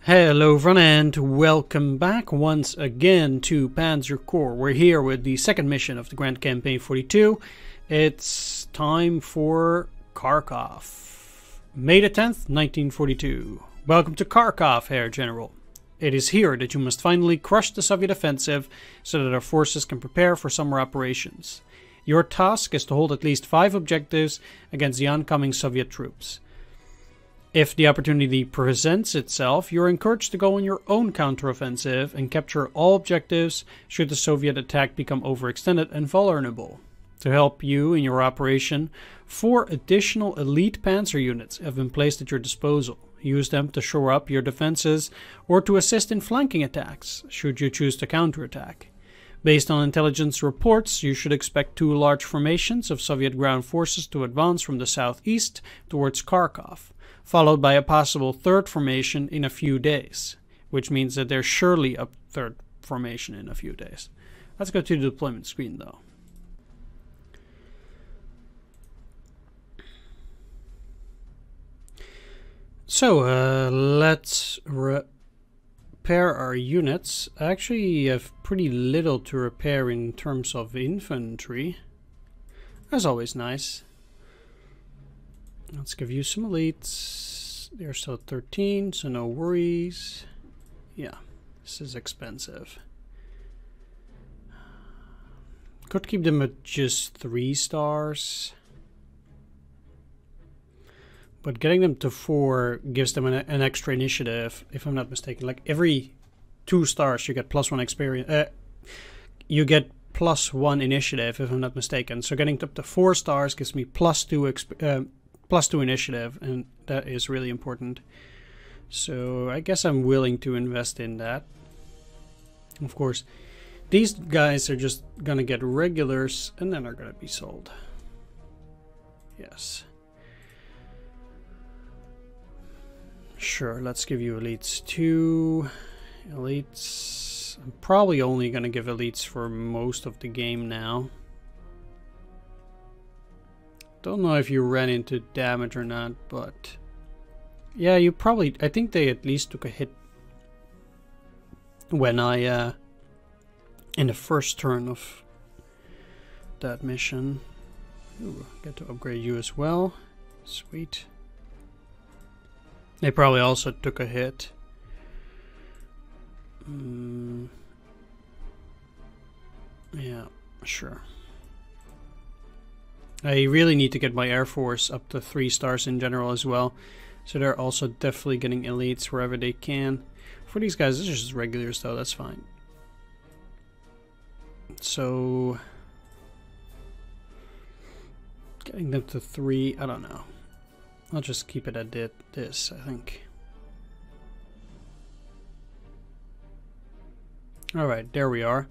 Hello everyone and welcome back once again to Panzer Corps. We're here with the second mission of the Grand Campaign 42. It's time for Kharkov. May the 10th, 1942. Welcome to Kharkov, Herr General. It is here that you must finally crush the Soviet offensive so that our forces can prepare for summer operations. Your task is to hold at least 5 objectives against the oncoming Soviet troops. If the opportunity presents itself, you're encouraged to go on your own counteroffensive and capture all objectives should the Soviet attack become overextended and vulnerable. To help you in your operation, 4 additional elite Panzer units have been placed at your disposal. Use them to shore up your defenses or to assist in flanking attacks, should you choose to counterattack. Based on intelligence reports, you should expect 2 large formations of Soviet ground forces to advance from the southeast towards Kharkov, followed by a possible 3rd formation in a few days, which means that there's surely a 3rd formation in a few days. Let's go to the deployment screen though. So let's repair our units. I actually have pretty little to repair in terms of infantry. That's always nice. Let's give you some elites. They're still 13, so no worries. Yeah, this is expensive. Could keep them at just 3 stars. But getting them to 4 gives them an extra initiative, if I'm not mistaken. Like every 2 stars you get +1 experience. You get +1 initiative, if I'm not mistaken. So getting up to 4 stars gives me +2 initiative, and that is really important. So I guess I'm willing to invest in that. Of course, these guys are just gonna get regulars and then are gonna be sold. Yes. Sure, let's give you elites 2. Elites. I'm probably only gonna give elites for most of the game now. Don't know if you ran into damage or not, but yeah, you probably, I think they at least took a hit when I in the first turn of that mission. Ooh, get to upgrade you as well. Sweet. They probably also took a hit. Yeah, sure. I really need to get my Air Force up to 3 stars in general as well. So they're also definitely getting elites wherever they can. For these guys, this is just regulars though, that's fine. So getting them to 3, I don't know. I'll just keep it at this, I think. Alright, there we are.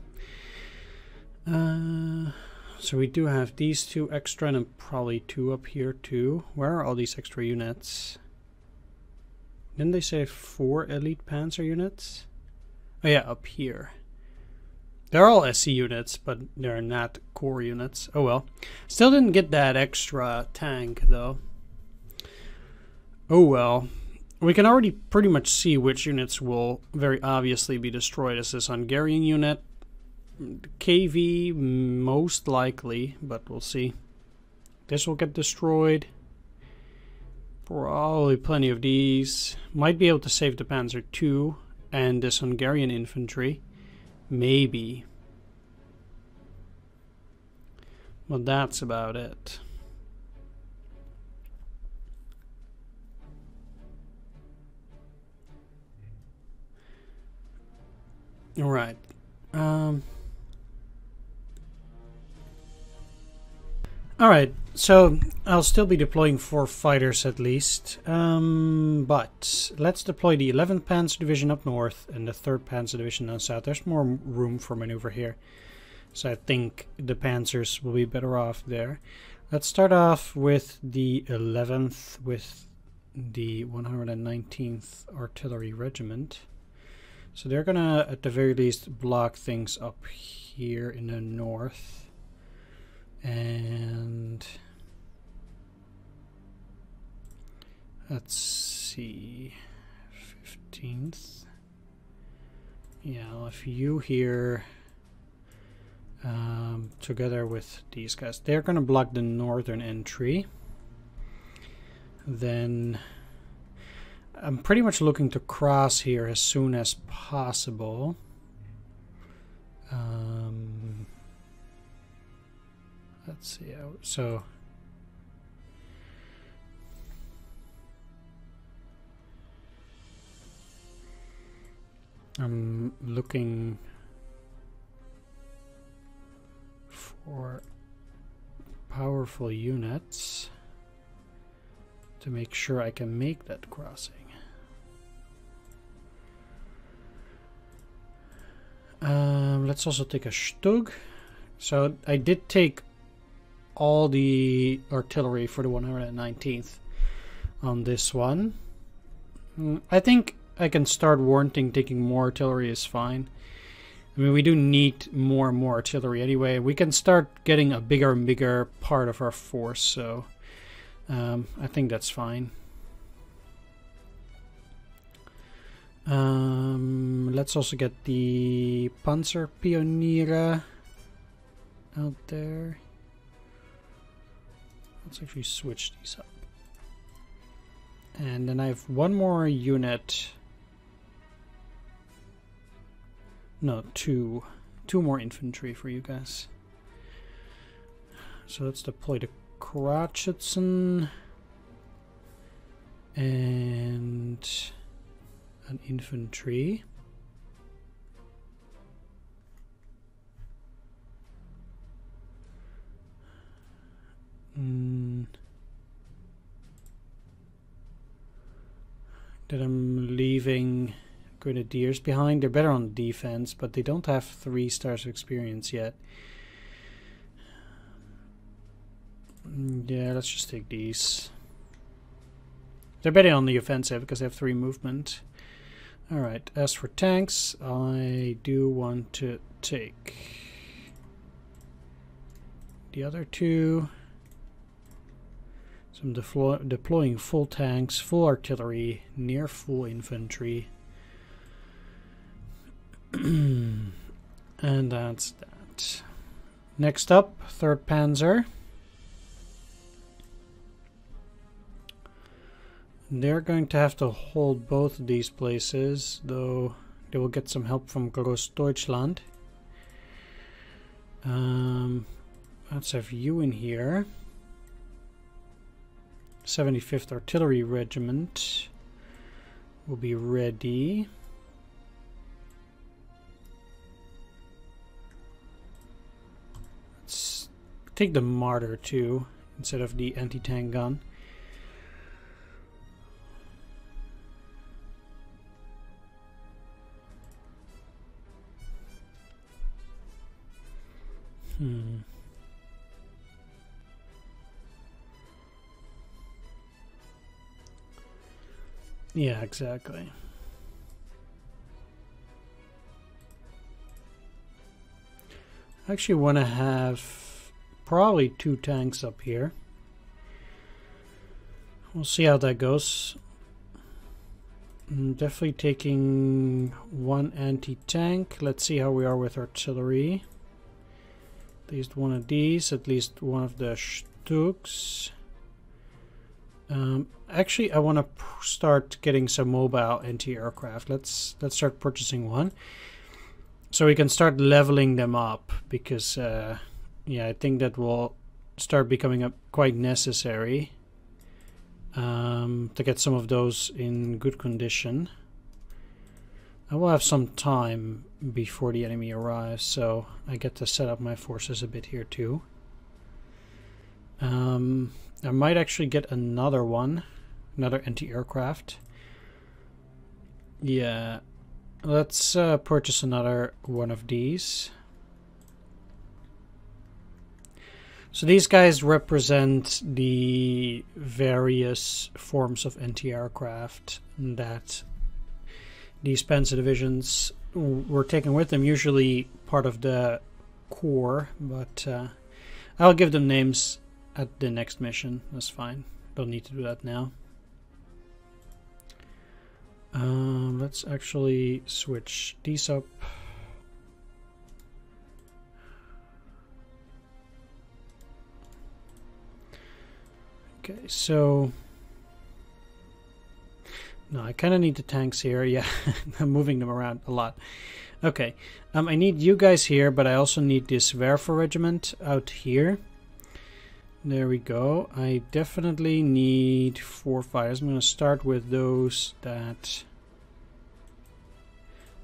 So we do have these 2 extra and probably 2 up here too. Where are all these extra units? Didn't they say 4 elite Panzer units? Oh yeah, up here. They're all SC units, but they're not core units. Oh well. Still didn't get that extra tank though. Oh well. We can already pretty much see which units will very obviously be destroyed. As this Hungarian unit. KV most likely, but we'll see. This will get destroyed. Probably plenty of these. Might be able to save the Panzer II and this Hungarian infantry. Maybe. But that's about it. Alright. Alright, so I'll still be deploying 4 fighters at least, but let's deploy the 11th Panzer Division up north and the 3rd Panzer Division down south. There's more room for maneuver here, so I think the Panzers will be better off there. Let's start off with the 11th with the 119th Artillery Regiment. So they're gonna, at the very least, block things up here in the north. And let's see, 15th. Yeah, I'll have you here together with these guys. They're going to block the northern entry. Then I'm pretty much looking to cross here as soon as possible. Let's see. So I'm looking for powerful units to make sure I can make that crossing. Let's also take a Stug. So I did take all the artillery for the 119th on this one. I think I can start warranting taking more artillery is fine. I mean, we do need more and more artillery anyway. We can start getting a bigger and bigger part of our force, so I think that's fine. Let's also get the Panzer Pioniere out there. Let's actually switch these up. And then I have one more unit. No, two more infantry for you guys. So let's deploy the Kratschützen and an infantry. That I'm leaving Grenadiers behind. They're better on defense, but they don't have 3 stars of experience yet. Yeah, let's just take these. They're better on the offensive because they have 3 movement. Alright, as for tanks, I do want to take the other 2. So I'm deploying full tanks, full artillery, near full infantry. And that's that. Next up, 3rd Panzer. They're going to have to hold both of these places, though they will get some help from Großdeutschland. Let's have you in here. 75th Artillery Regiment will be ready. Let's take the Martyr too, instead of the anti-tank gun. Yeah, exactly. I actually want to have probably 2 tanks up here. We'll see how that goes. I'm definitely taking 1 anti-tank. Let's see how we are with artillery. At least one of these, at least one of the Stugs. Actually, I want to start getting some mobile anti-aircraft. Let's start purchasing one, so we can start leveling them up. Because yeah, I think that will start becoming quite necessary to get some of those in good condition. I will have some time before the enemy arrives, so I get to set up my forces a bit here too. I might actually get another one, another anti-aircraft. Yeah, let's purchase another one of these. So these guys represent the various forms of anti-aircraft that these Panzer divisions were taken with them, usually part of the core, but I'll give them names at the next mission. That's fine. Don't need to do that now. Let's actually switch these up. Okay, so no, I kind of need the tanks here. Yeah, I'm moving them around a lot. Okay, I need you guys here, but I also need this Werfer regiment out here. There we go. I definitely need 4 fighters. I'm going to start with those that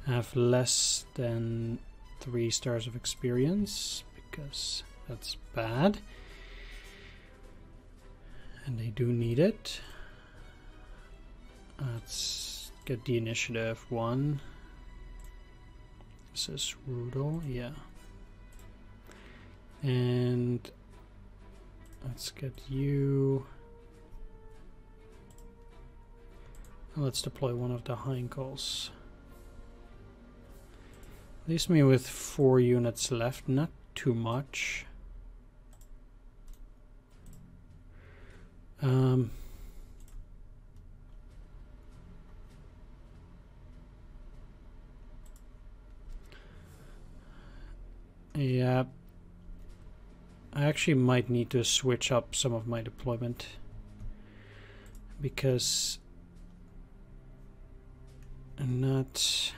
have less than 3 stars of experience, because that's bad. And they do need it. Let's get the initiative 1. This is Rudel, yeah. And let's get you. Let's deploy one of the Heinkel's. Leaves me with 4 units left, not too much. Yeah, I actually might need to switch up some of my deployment, because I'm not...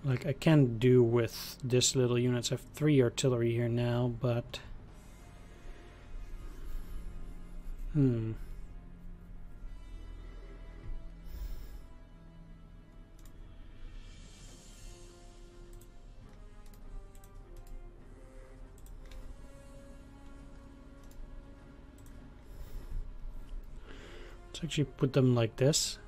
Like, I can't do with this little units. I have 3 artillery here now, but... Let's actually put them like this.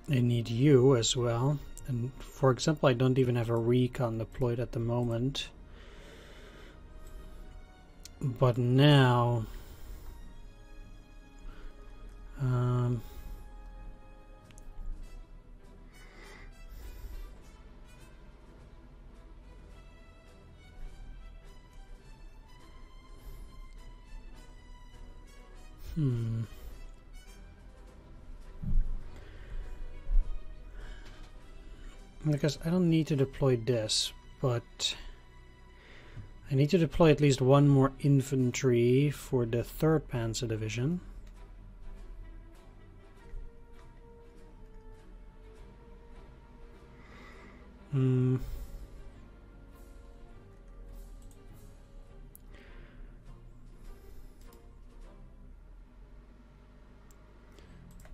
They need you as well. And for example, I don't even have a recon deployed at the moment. But now... Because I don't need to deploy this, but I need to deploy at least 1 more infantry for the 3rd Panzer Division.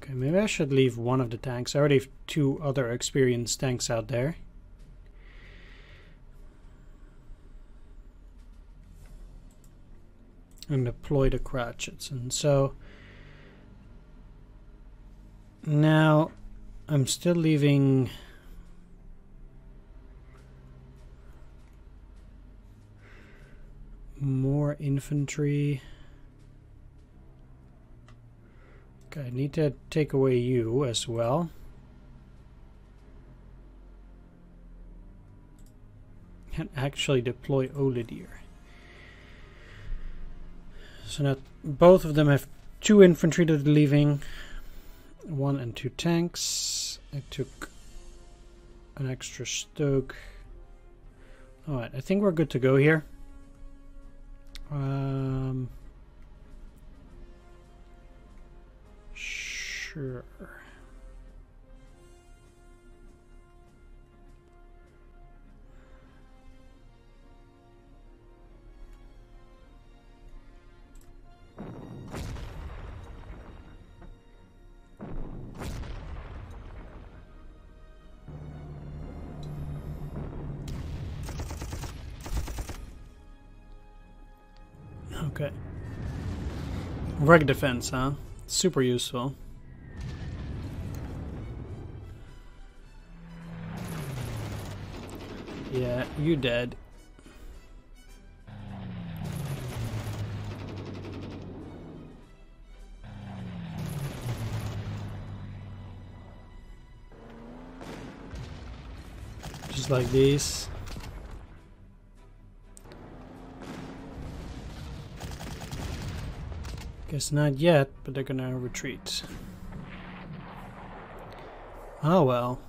Okay, maybe I should leave 1 of the tanks. I already have 2 other experienced tanks out there. And deploy the Cratchits. And so now I'm still leaving more infantry. Okay, I need to take away you as well. And actually deploy Olidier. So now both of them have 2 infantry that are leaving. 1 and 2 tanks. I took an extra Stoke. Alright, I think we're good to go here. Sure. Okay. Reg defense, huh? Super useful. Yeah, you dead. just like these. Guess not yet, but they're gonna retreat. Oh well.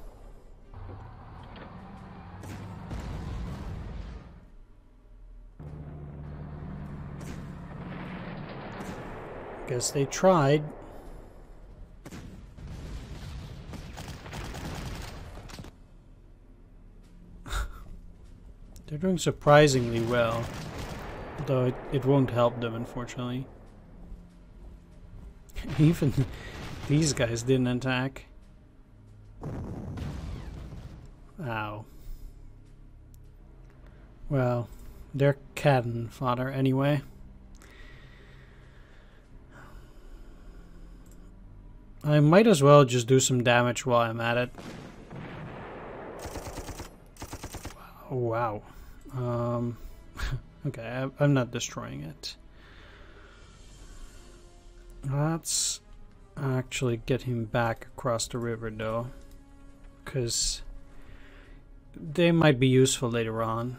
Guess they tried. They're doing surprisingly well, though it won't help them, unfortunately. Even these guys didn't attack. Ow. Well, they're cannon fodder anyway. I might as well just do some damage while I'm at it. Oh, wow. Okay, I'm not destroying it. Let's actually get him back across the river, though, because they might be useful later on.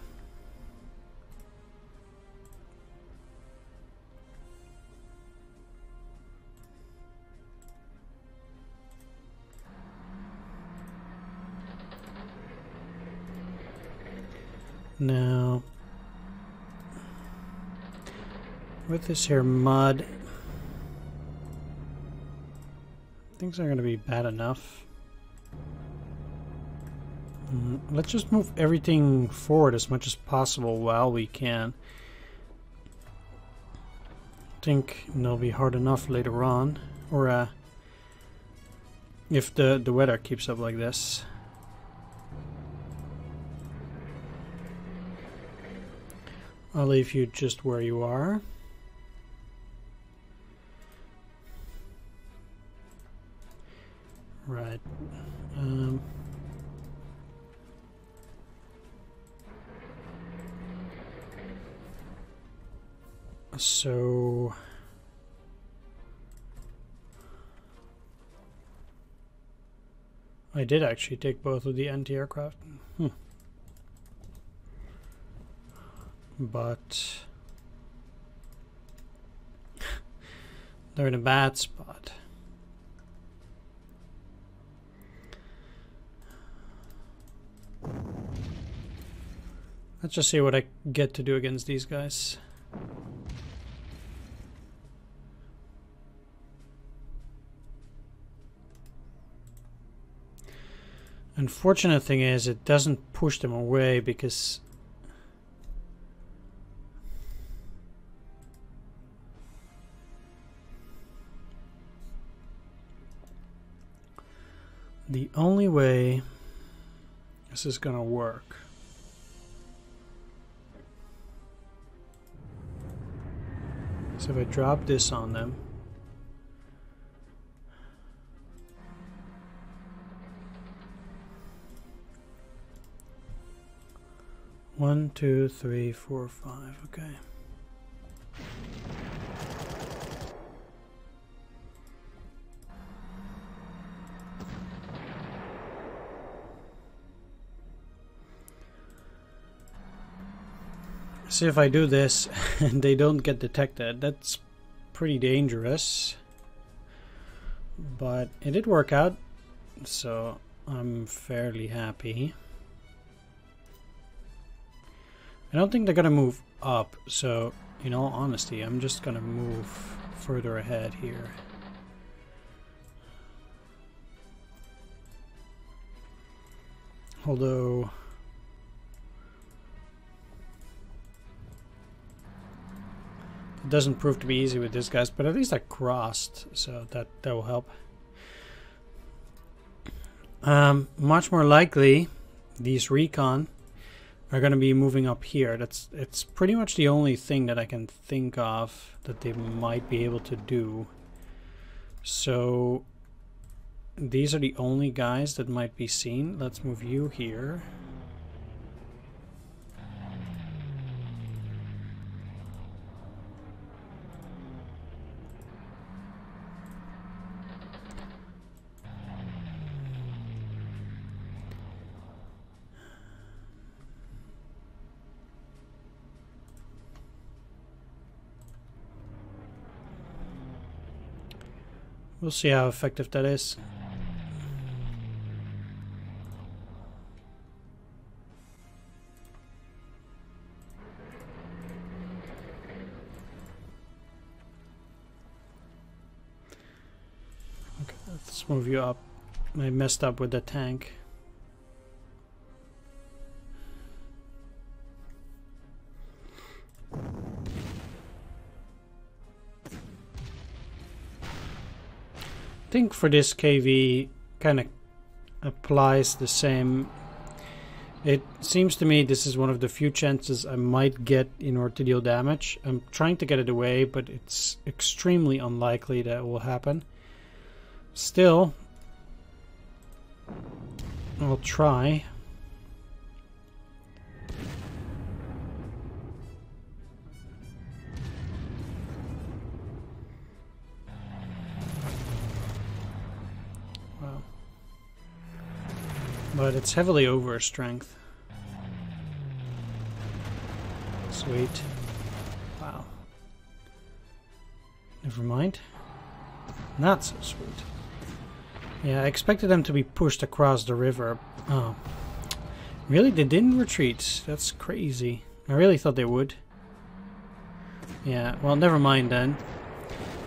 Now, with this here mud, things are going to be bad enough. Let's just move everything forward as much as possible while we can. I think they'll be hard enough later on, or if the weather keeps up like this. I'll leave you just where you are. Right. So I did actually take both of the anti-aircraft. But they're in a bad spot. Let's just see what I get to do against these guys. Unfortunate thing is it doesn't push them away because the only way this is gonna work is if I drop this on them. One, two, three, four, five. Okay. See if I do this and they don't get detected. That's pretty dangerous. But it did work out, so I'm fairly happy. I don't think they're gonna move up, so in all honesty, I'm just gonna move further ahead here. Although it doesn't prove to be easy with these guys, but at least I crossed, so that will help. Much more likely, these recon are going to be moving up here. It's pretty much the only thing that I can think of that they might be able to do. So these are the only guys that might be seen. Let's move you here. We'll see how effective that is. Okay, let's move you up. I messed up with the tank. I think for this KV kind of applies the same. It seems to me this is one of the few chances I might get in order to deal damage. I'm trying to get it away, but it's extremely unlikely that it will happen. Still, I'll try. Wow. But it's heavily over strength. Sweet. Wow. Never mind. Not so sweet. Yeah, I expected them to be pushed across the river. Oh. Really? They didn't retreat? That's crazy. I really thought they would. Yeah, well, never mind then.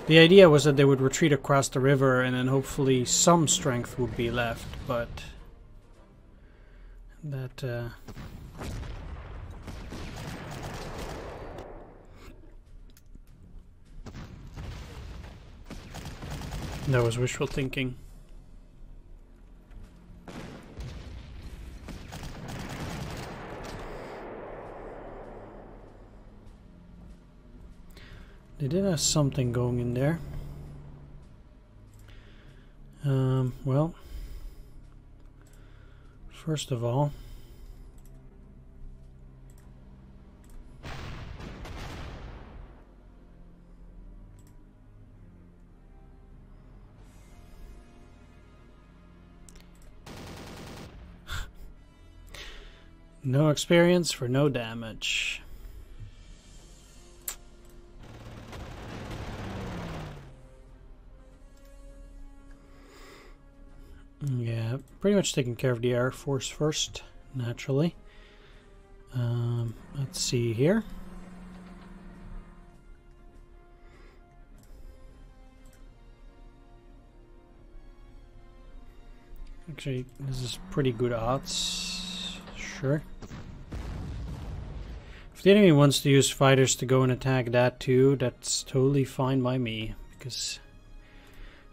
The idea was that they would retreat across the river and then hopefully some strength would be left, but... that, that was wishful thinking. They did have something going in there. Well, first of all, no experience for no damage. Yeah, pretty much taking care of the Air Force first, naturally. Let's see here. Actually, this is pretty good odds. Sure. If the enemy wants to use fighters to go and attack that too, that's totally fine by me, because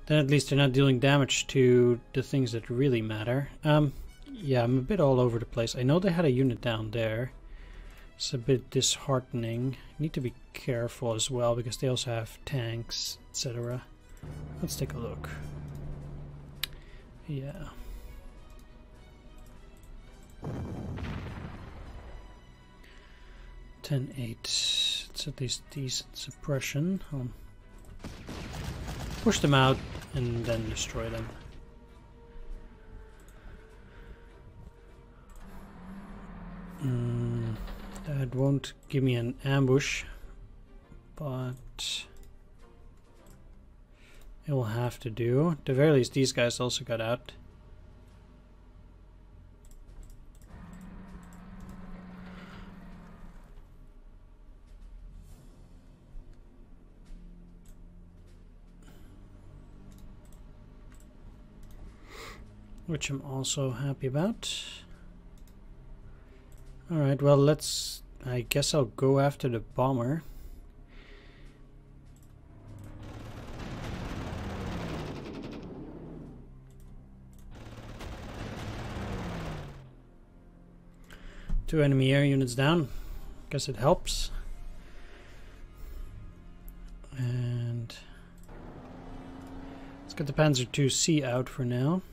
then at least they're not dealing damage to the things that really matter. Yeah, I'm a bit all over the place. I know they had a unit down there. It's a bit disheartening. Need to be careful as well, because they also have tanks, etc. Let's take a look. Yeah. $10-8. It's at least decent suppression. I'll push them out and then destroy them. That won't give me an ambush, but it will have to do. At the very least, these guys also got out. Which I'm also happy about. Alright, well, let's... I guess I'll go after the bomber. Two enemy air units down. Guess it helps. And... let's get the Panzer IIc out for now.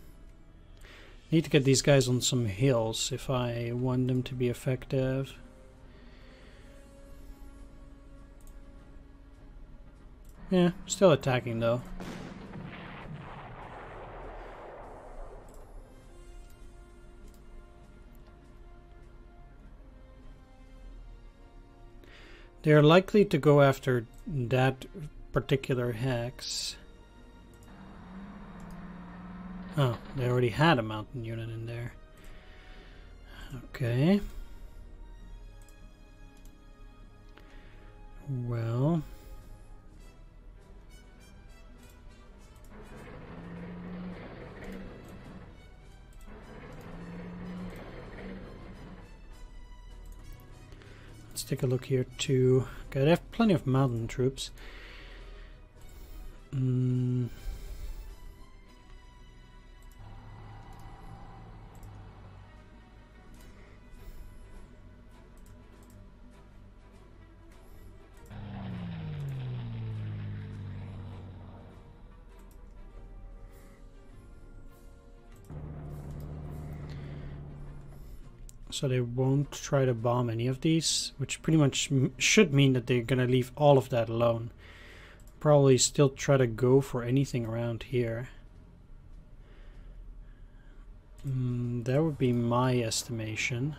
Need to get these guys on some hills if I want them to be effective. Yeah, still attacking though. They're likely to go after that particular hex. Oh, they already had a mountain unit in there. Okay. Well... let's take a look here too. Okay, they have plenty of mountain troops. So they won't try to bomb any of these, which pretty much should mean that they're gonna leave all of that alone. Probably still try to go for anything around here. That would be my estimation.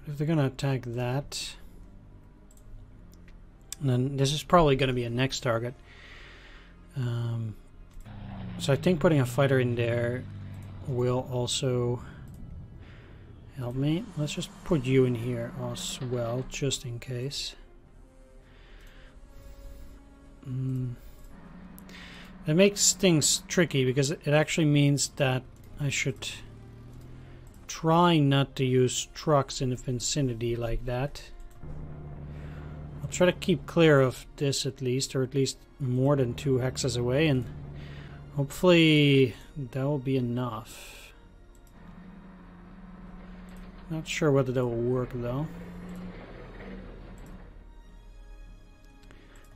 If they're gonna attack that, then this is probably gonna be a next target. So I think putting a fighter in there will also help me. Let's just put you in here as well, just in case. It makes things tricky because it actually means that I should try not to use trucks in the vicinity like that. I'll try to keep clear of this at least, or at least more than 2 hexes away, and hopefully that will be enough. Not sure whether that will work though.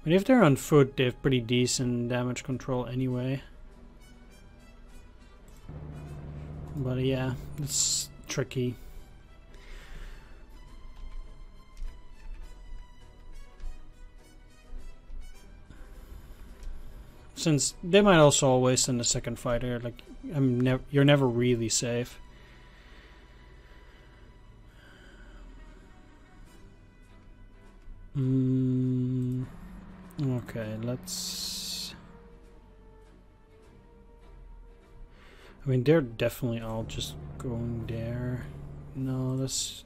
But if they're on foot, they have pretty decent damage control anyway. But yeah, it's tricky. Since they might also always send a second fighter, like you're never really safe. Okay, let's... I mean, they're definitely all just going there. No, that's...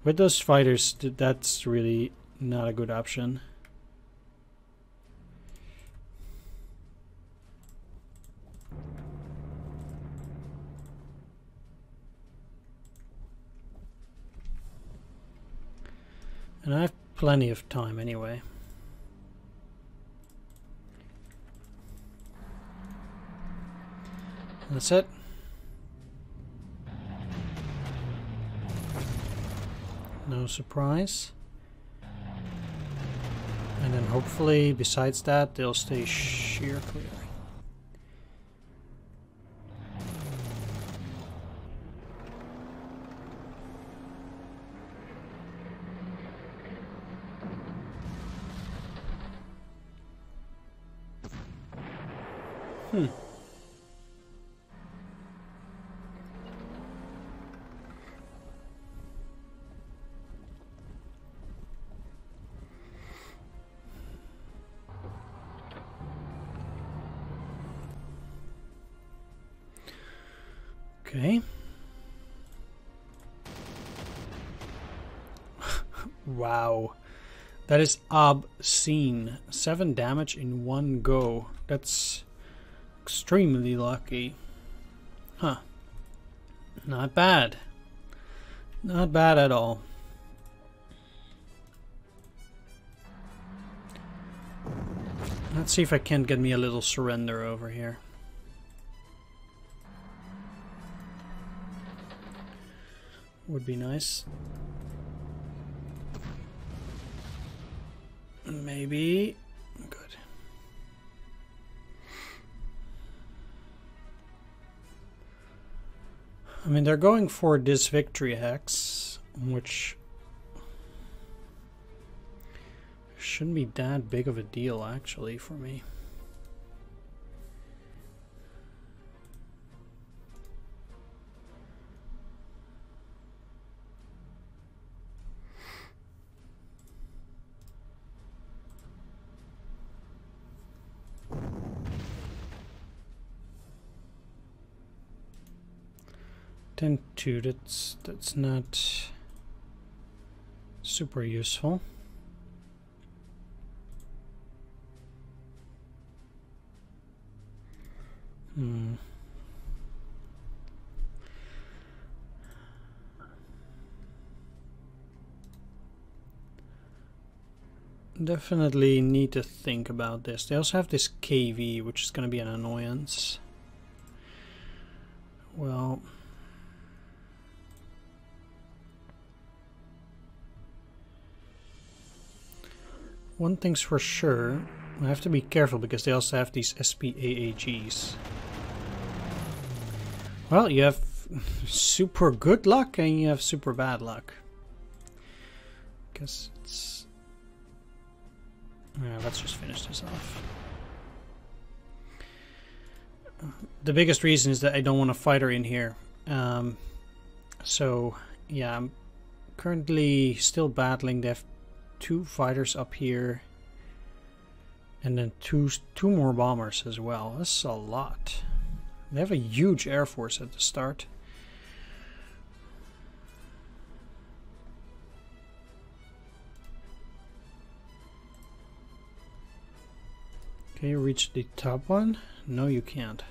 with those fighters, that's really not a good option. And I have plenty of time anyway. That's it. No surprise. And then hopefully, besides that, they'll stay sheer clear. Okay. Wow. That is obscene. 7 damage in one go. That's extremely lucky. Huh. Not bad. Not bad at all. Let's see if I can get me a little surrender over here. Would be nice. Maybe. Good. I mean, they're going for this victory hex, which Shouldn't be that big of a deal, actually, for me. Ten two. That's not super useful. Definitely need to think about this. They also have this KV, which is going to be an annoyance. Well, one thing's for sure, I have to be careful because they also have these SPAAGs. Well, you have super good luck and you have super bad luck. Guess it's... Yeah, let's just finish this off. The biggest reason is that I don't want a fighter in here. So, yeah, I'm currently still battling. They have 2 fighters up here. And then two more bombers as well. That's a lot. They have a huge air force at the start. Can you reach the top one? No, you can't.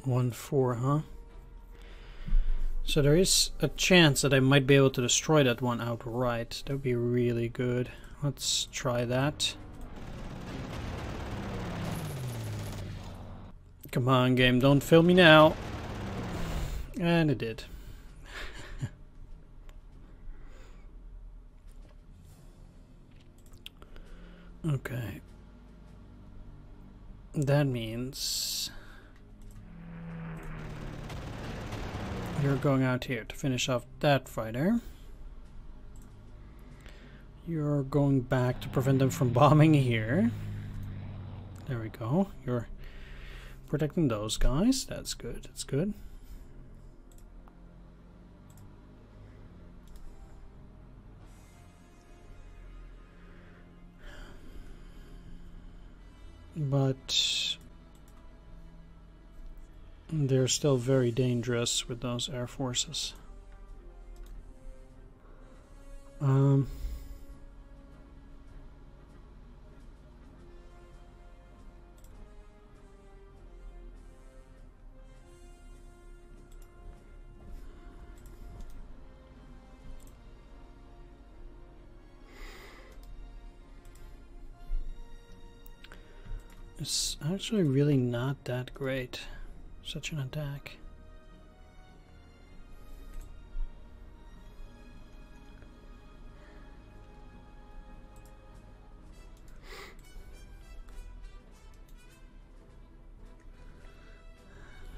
1-4, huh? So there is a chance that I might be able to destroy that one outright. That would be really good. Let's try that. Come on, game, don't fail me now. And it did. Okay. That means you're going out here to finish off that fighter. You're going back to prevent them from bombing here. There we go. You're protecting those guys. That's good. That's good. But they're still very dangerous with those air forces. It's actually really not that great, such an attack.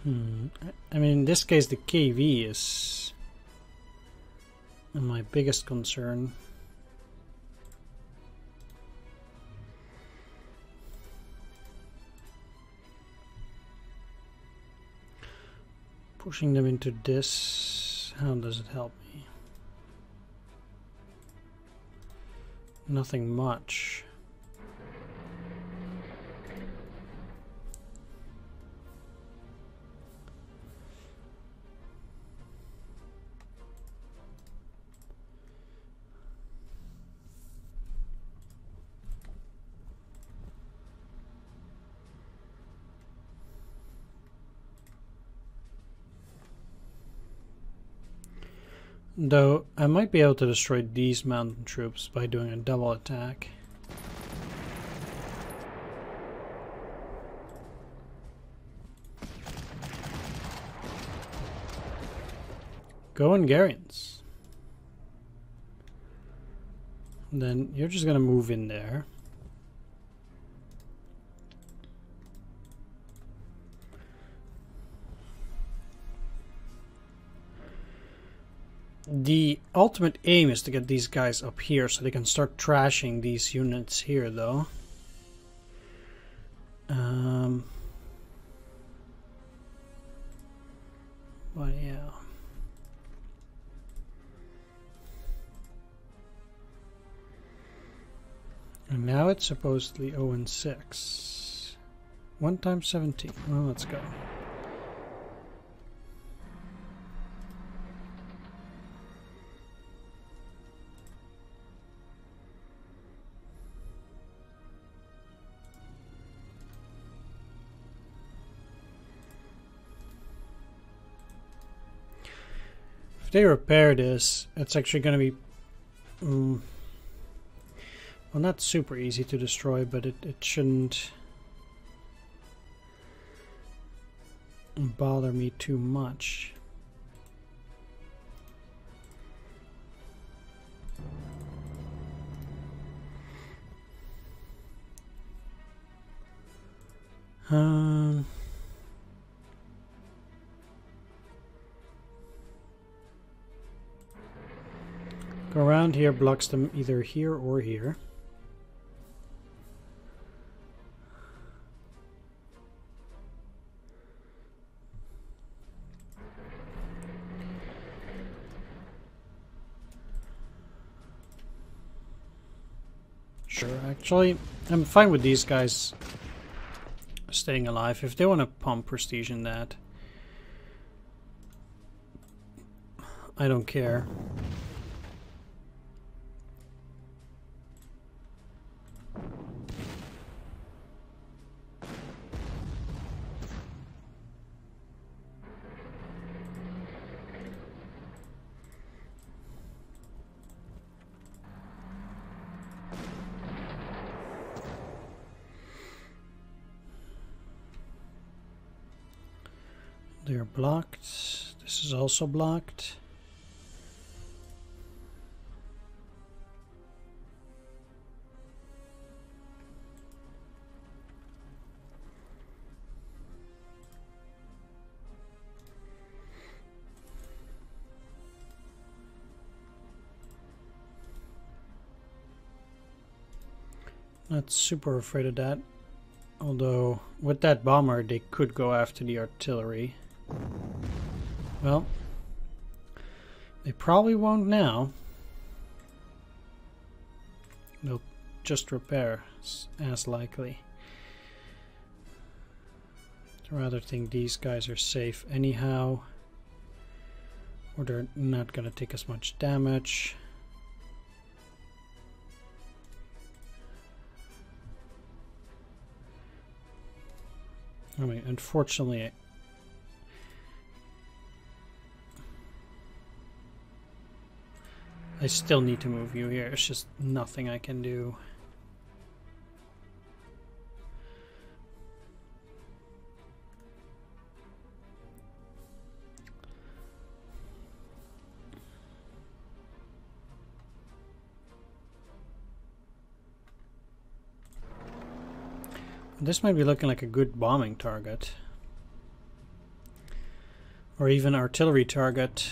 I mean, in this case, the KV is my biggest concern. Pushing them into this, how does it help me? Nothing much. Though, I might be able to destroy these mountain troops by doing a double attack. Go Hungarians. Then you're just gonna move in there. The ultimate aim is to get these guys up here so they can start trashing these units here, though. But yeah. And now it's supposedly 0 and 6. 1 times 17. Well, let's go. If they repair this, it's actually going to be, well, not super easy to destroy, but it shouldn't bother me too much. Go around here, blocks them either here or here. Sure, actually, I'm fine with these guys staying alive. If they want to pump prestige in that, I don't care. They're blocked. This is also blocked. Not super afraid of that. Although, with that bomber, they could go after the artillery. Well, they probably won't now. They'll just repair, as likely. I'd rather think these guys are safe anyhow. Or they're not gonna take as much damage. I mean, unfortunately, I still need to move you here. It's just nothing I can do. This might be looking like a good bombing target. Or even artillery target.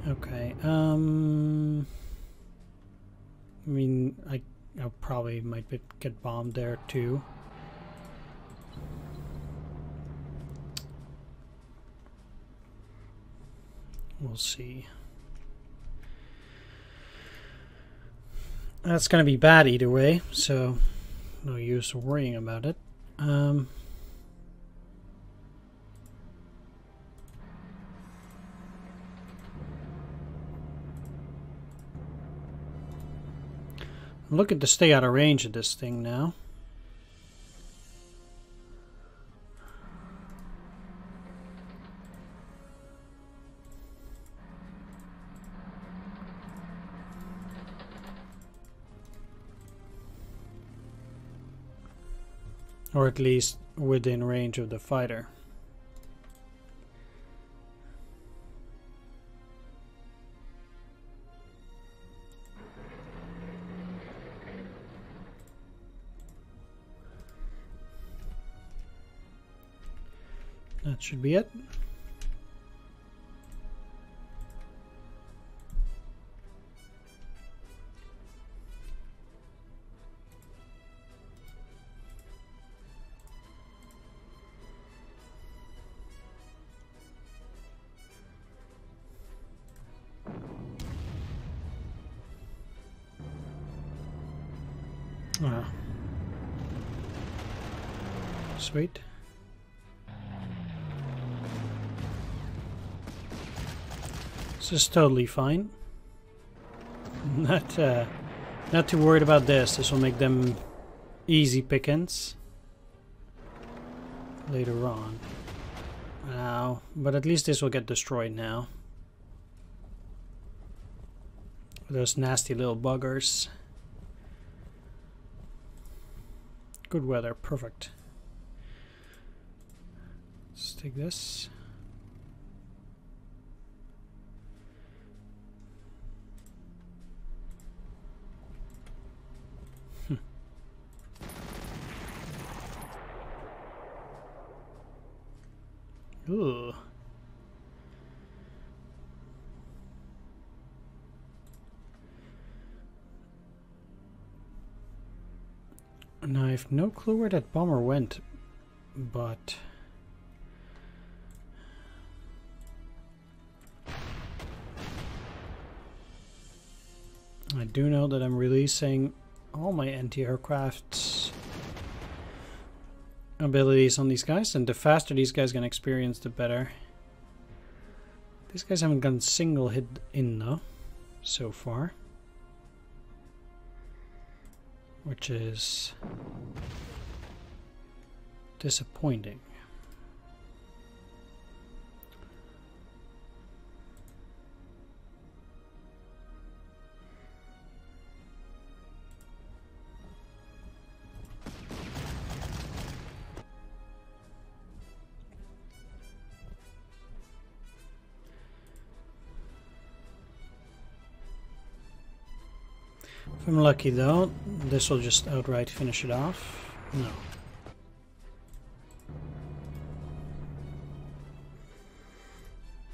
Okay, I mean, I probably might get bombed there too. We'll see. That's gonna be bad either way, so no use worrying about it. I'm looking to stay out of range of this thing now. Or at least within range of the fighter. That should be it. Ah. Sweet. This is totally fine. Not too worried about this. This will make them easy pickings later on. Now, but at least this will get destroyed now. Those nasty little buggers. Good weather, perfect. Let's take this. Ooh. And I have no clue where that bomber went, but I do know that I'm releasing all my anti-aircraft abilities on these guys, and the faster these guys can experience, the better. These guys haven't gotten single hit in though, so far. Which is disappointing. If I'm lucky though, this will just outright finish it off. No.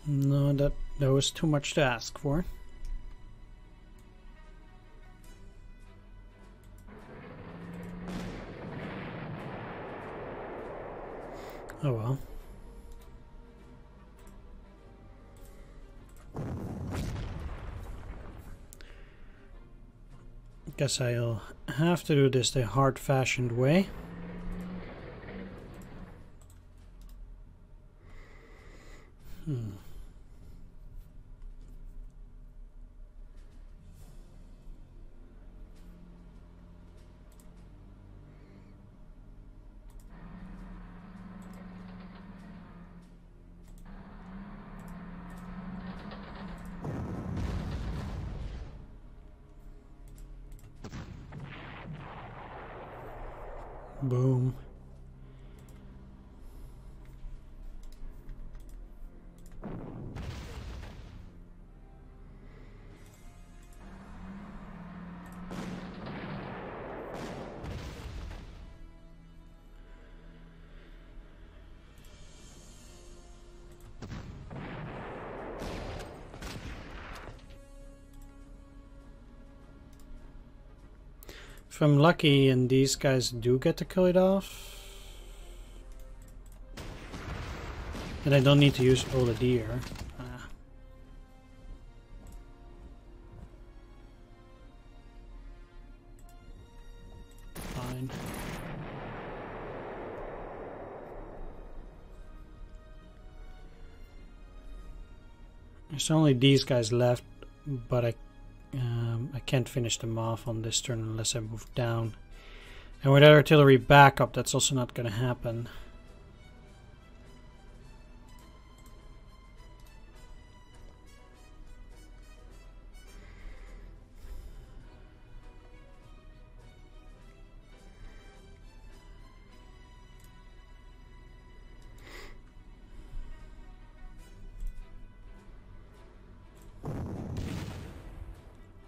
No, that was too much to ask for. Oh well. Guess I'll have to do this the hard-fashioned way. Boom. If I'm lucky and these guys do get to kill it off, then I don't need to use all the deer. Fine. There's only these guys left, but I can't finish them off on this turn unless I move down. And with artillery backup, that's also not going to happen.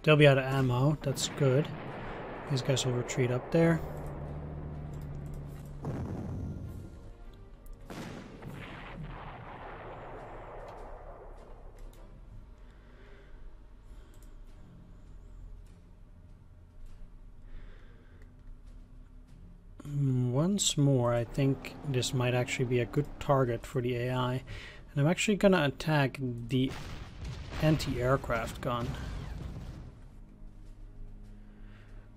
They'll be out of ammo, that's good. These guys will retreat up there. once more, I think this might actually be a good target for the AI. And I'm actually gonna attack the anti-aircraft gun.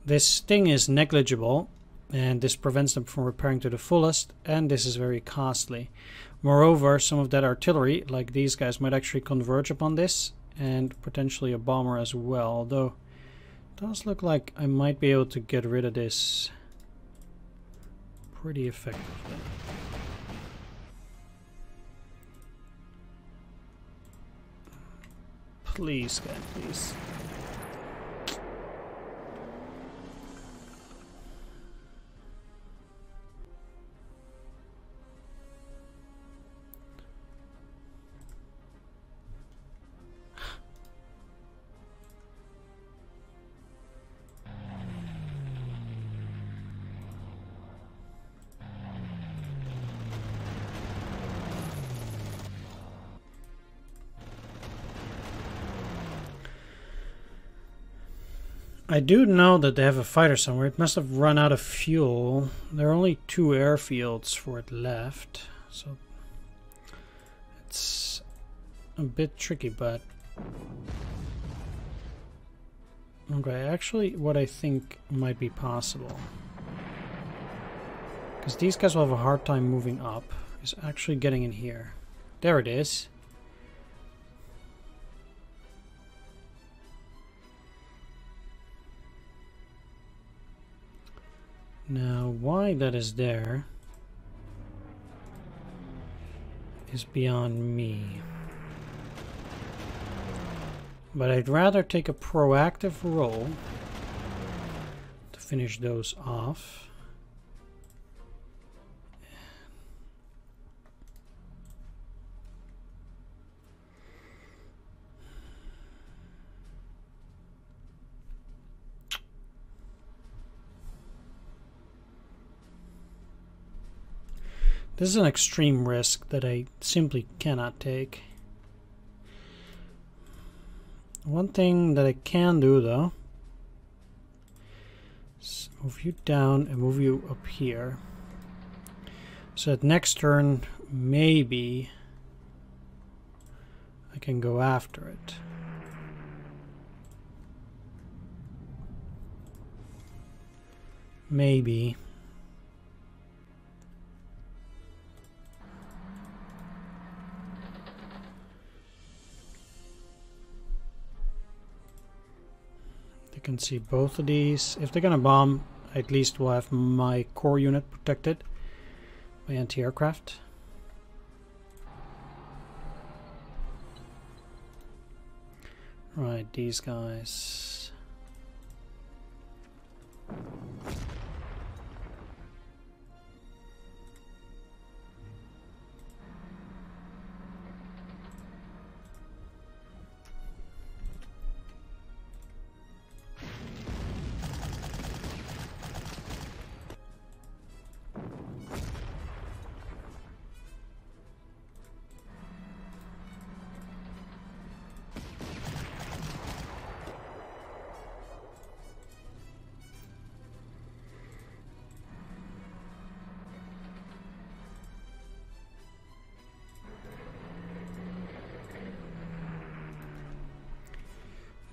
This sting is negligible, and this prevents them from repairing to the fullest, and this is very costly. Moreover, some of that artillery, like these guys, might actually converge upon this, and potentially a bomber as well, although it does look like I might be able to get rid of this pretty effectively. Please, guy, please. I do know that they have a fighter somewhere. It must have run out of fuel. There are only 2 airfields for it left, so it's a bit tricky, but okay, actually what I think might be possible, because these guys will have a hard time moving up, is actually getting in here. There it is. Now, why that is there is beyond me. But I'd rather take a proactive role to finish those off. This is an extreme risk that I simply cannot take. One thing that I can do, though, is move you down and move you up here. So that next turn, maybe I can go after it. Maybe. Can see both of these. If they're gonna bomb, at least we'll have my core unit protected by anti-aircraft. Right, these guys.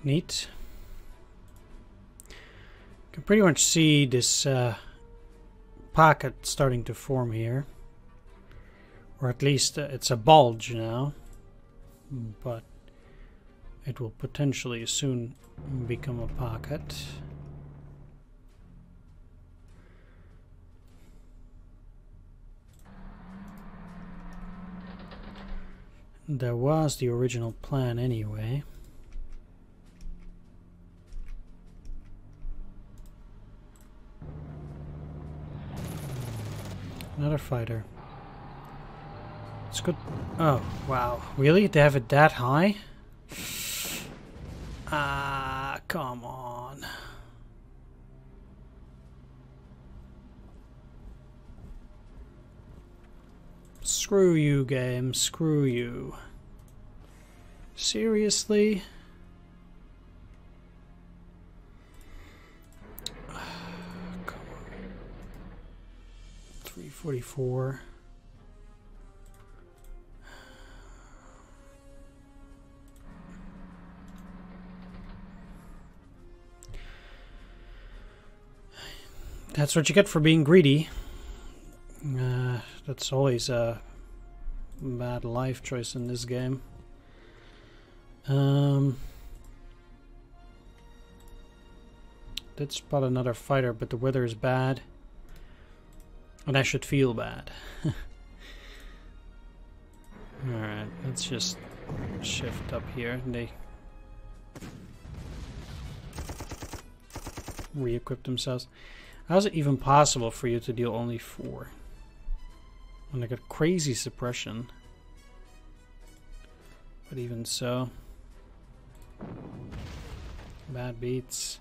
Neat. You can pretty much see this pocket starting to form here. Or at least it's a bulge now. But it will potentially soon become a pocket. That was the original plan anyway. Another fighter. It's good. Oh, wow. Really? They have it that high? Ah, come on. Screw you, game. Screw you. Seriously? 44. That's what you get for being greedy. That's always a bad life choice in this game. Did spot another fighter, but the weather is bad. And I should feel bad. Alright, let's just shift up here. They re-equip themselves. How is it even possible for you to deal only 4? And I got crazy suppression. But even so. Bad beats.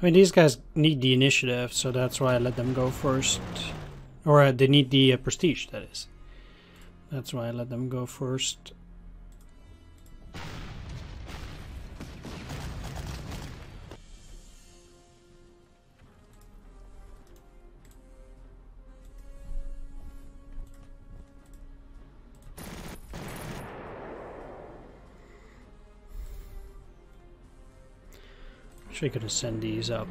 I mean, these guys need the initiative, so that's why I let them go first. Or they need the prestige, that is. That's why I let them go first. Actually, gonna send these up.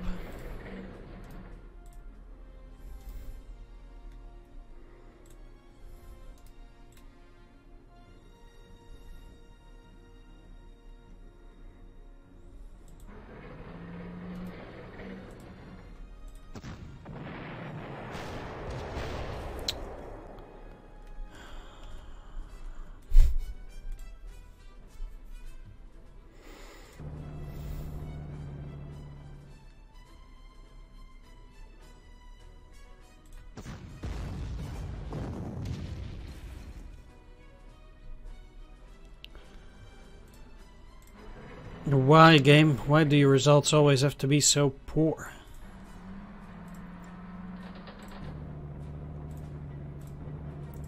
Why, game? Why do your results always have to be so poor?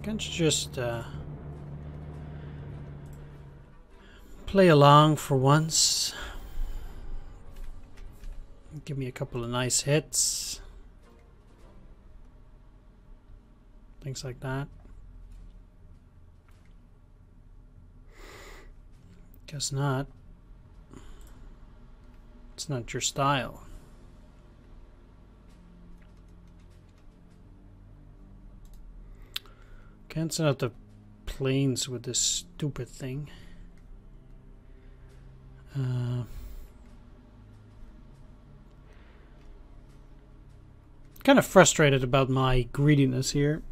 Can't you just play along for once? Give me a couple of nice hits. Things like that. Guess not. It's not your style. Can't send out the planes with this stupid thing. Kind of frustrated about my greediness here.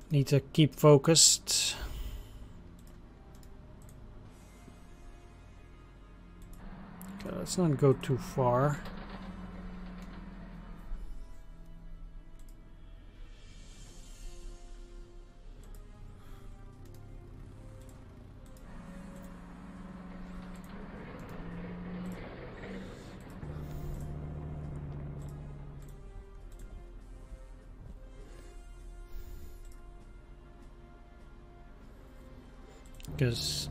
Need to keep focused. Okay, let's not go too far. Because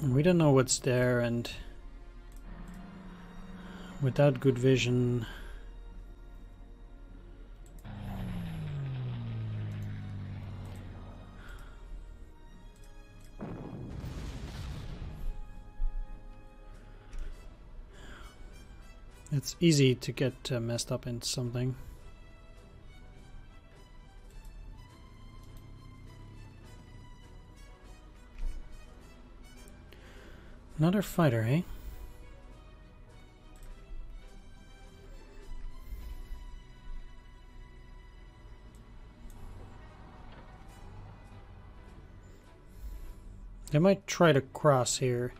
we don't know what's there, and without good vision, It's easy to get messed up in something. Another fighter, eh? They might try to cross here,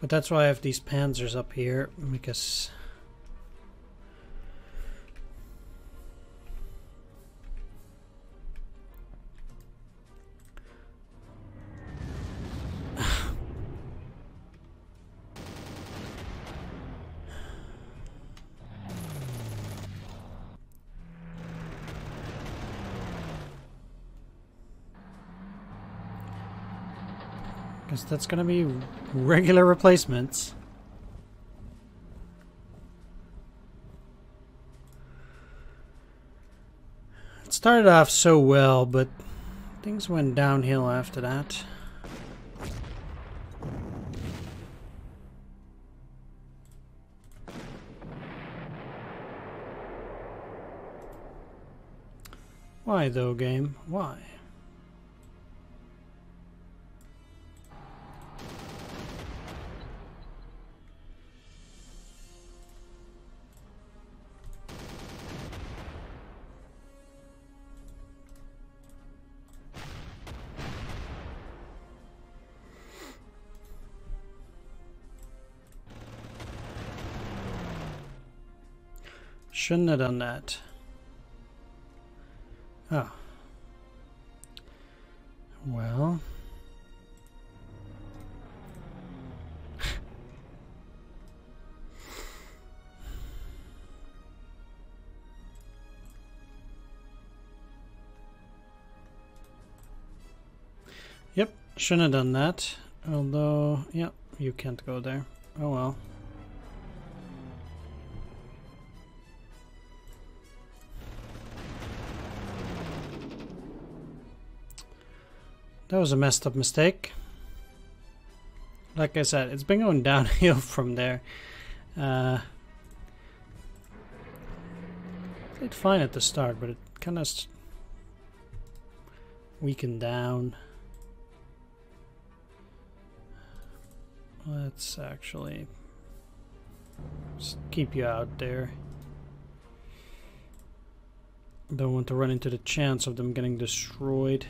but that's why I have these Panzers up here, because that's gonna be regular replacements. It started off so well, but things went downhill after that. Why though, game? Why? Shouldn't have done that. Oh. Well. Yep, shouldn't have done that. Although, yeah, you can't go there. Oh well. That was a messed up mistake. Like I said, it's been going downhill from there. Played fine at the start, but it kind of weakened down. Let's actually just keep you out there. Don't want to run into the chance of them getting destroyed.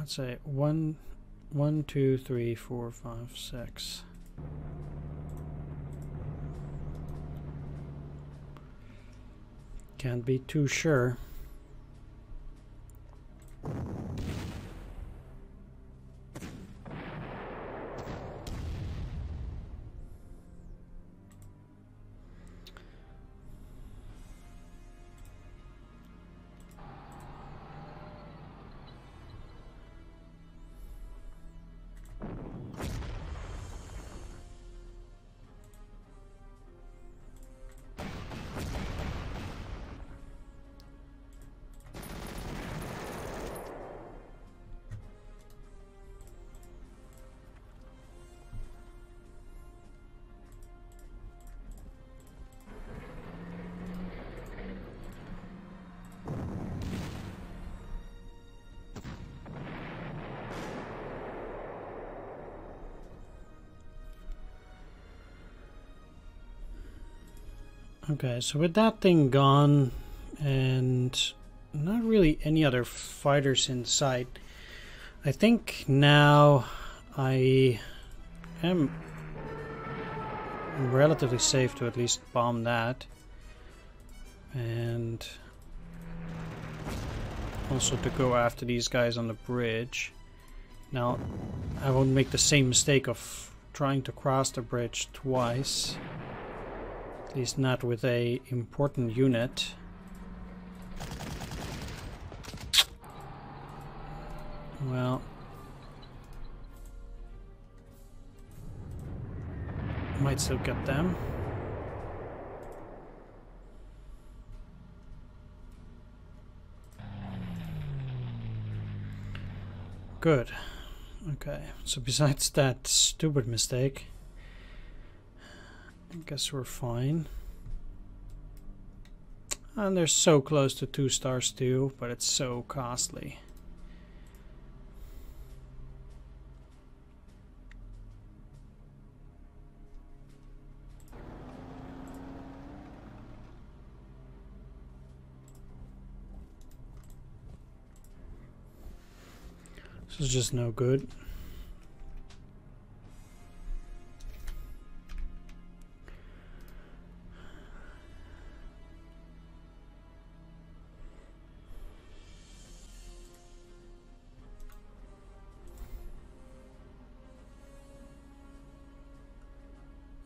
I'd say 1, 2, 3, 4, 5, 6. Can't be too sure. Okay, so with that thing gone and not really any other fighters in sight, I think now I am relatively safe to at least bomb that, and also to go after these guys on the bridge. Now I won't make the same mistake of trying to cross the bridge twice. At least not with a important unit. Well, might still get them. Good. Okay, so besides that stupid mistake, I guess we're fine. And they're so close to 2 stars too, but it's so costly. This is just no good.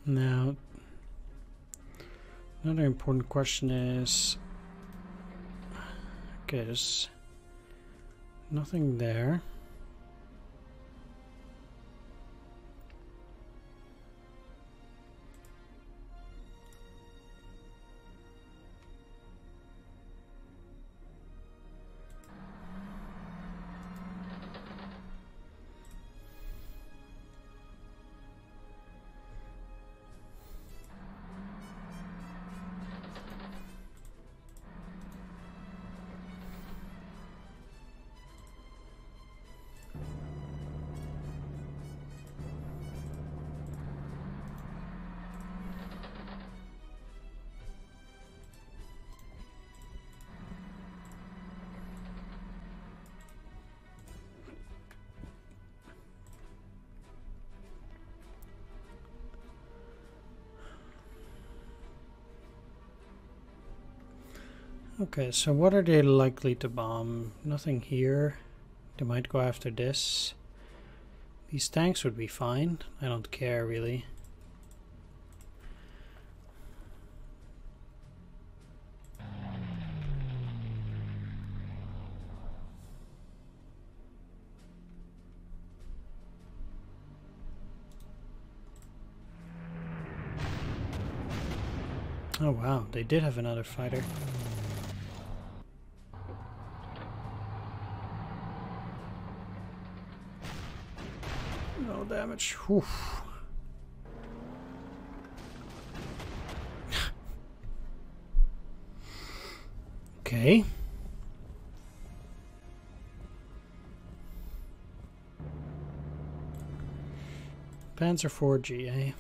Now, another important question is, okay, there's nothing there. Okay, so what are they likely to bomb? Nothing here. They might go after this. These tanks would be fine. I don't care really. Oh wow, they did have another fighter. No damage. Whew. Okay. Panzer 4G, eh?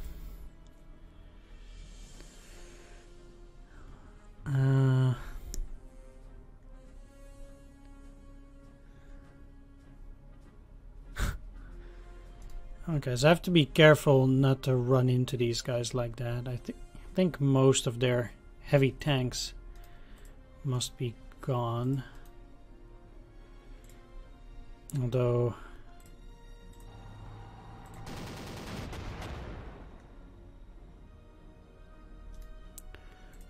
Okay, so I have to be careful not to run into these guys like that. I think most of their heavy tanks must be gone. Although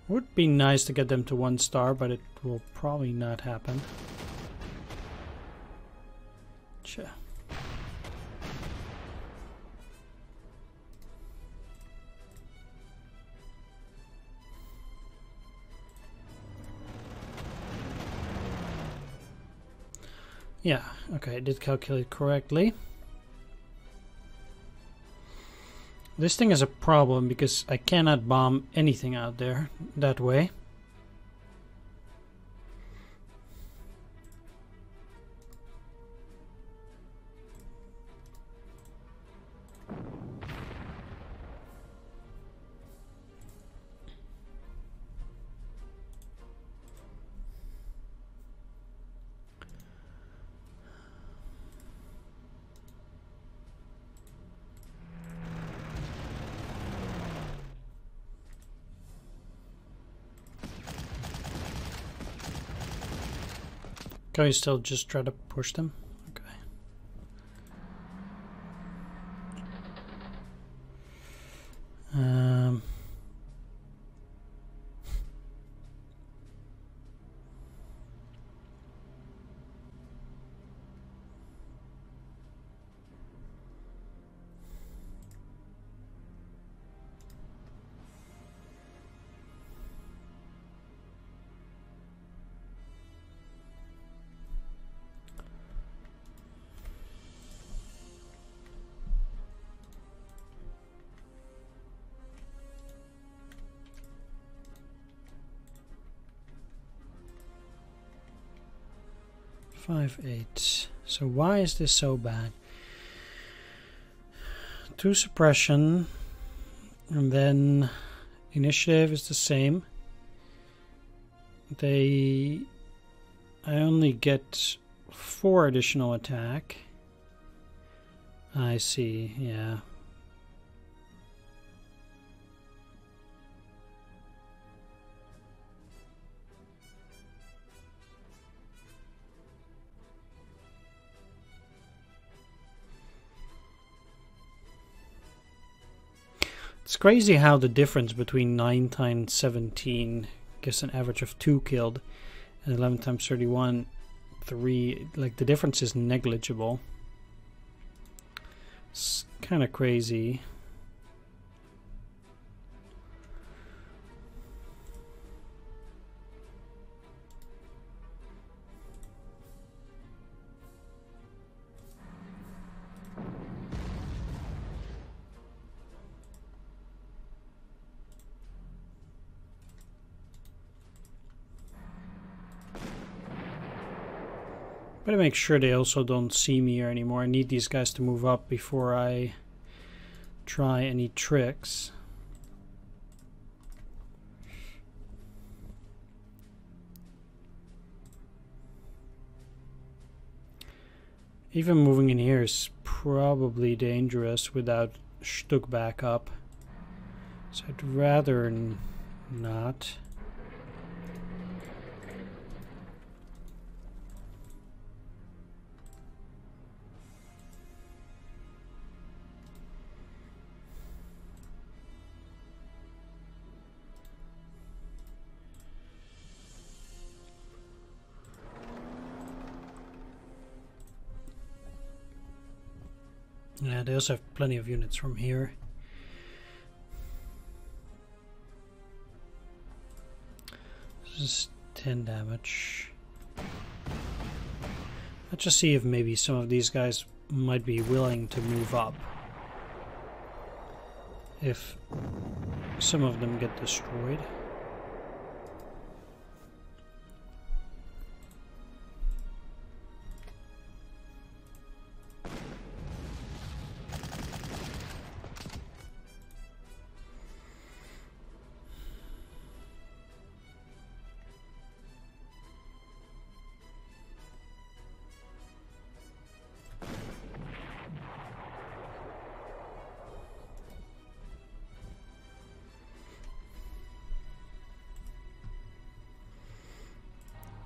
would be nice to get them to 1 star, but it will probably not happen. Sure. Yeah, okay, I did calculate correctly. This thing is a problem because I cannot bomb anything out there that way. Can we still just try to push them? Okay. 5-8. So why is this so bad? 2 suppression, and then initiative is the same. I only get 4 additional attack. I see, yeah. It's crazy how the difference between 9 times 17 gives an average of 2 killed, and 11 times 31, 3. Like, the difference is negligible. It's kind of crazy. Better make sure they also don't see me here anymore. I need these guys to move up before I try any tricks. Even moving in here is probably dangerous without Stuck back up. So I'd rather not. Yeah, they also have plenty of units from here. This is 10 damage. Let's just see if maybe some of these guys might be willing to move up. If some of them get destroyed.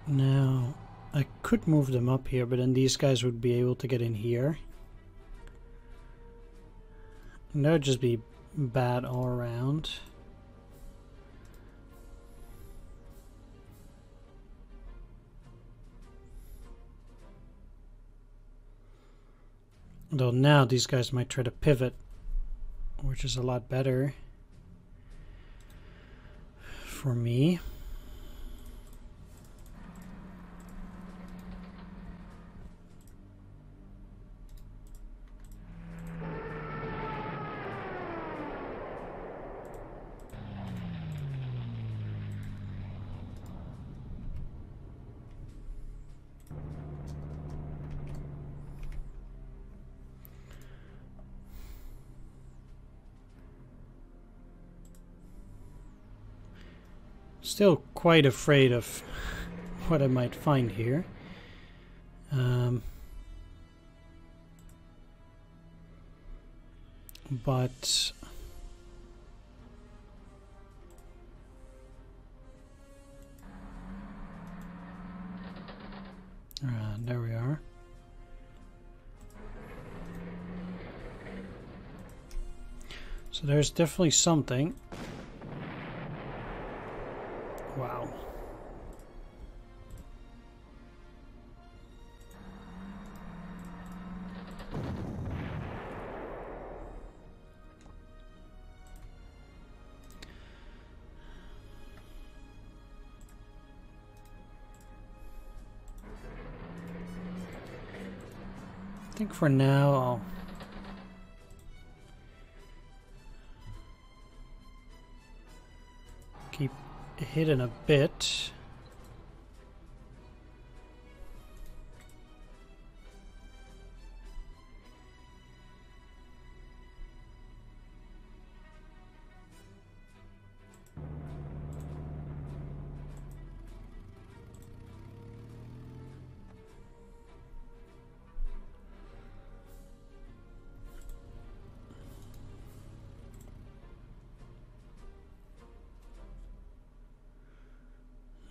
Now, I could move them up here, but then these guys would be able to get in here. And that would just be bad all around. Though now these guys might try to pivot, which is a lot better for me. Still quite afraid of what I might find here. But there we are. So there's definitely something. Wow. I think for now I'll keep hidden a bit.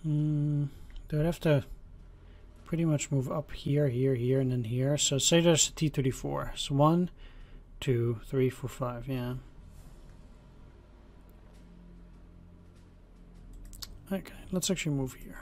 They would have to pretty much move up here, here, here, and then here. So say there's a T-34. So 1, 2, 3, 4, 5. Yeah. Okay, let's actually move here.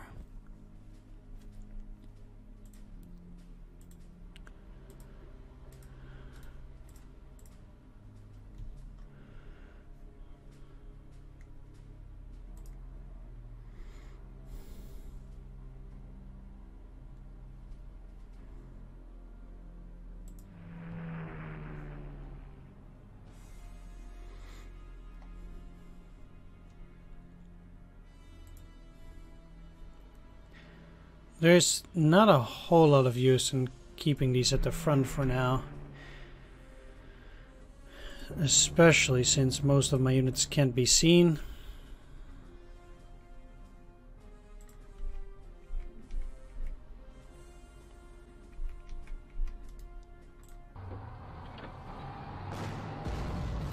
There's not a whole lot of use in keeping these at the front for now. Especially since most of my units can't be seen.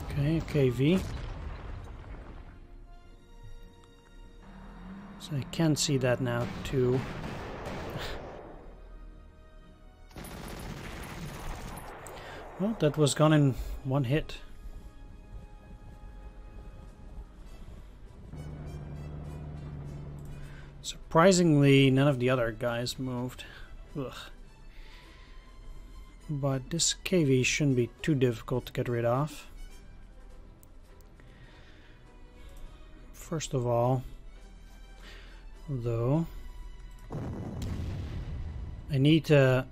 Okay, KV. So I can see that now too. Well, that was gone in one hit. Surprisingly, none of the other guys moved. Ugh. But this KV shouldn't be too difficult to get rid of. First of all, though, I need to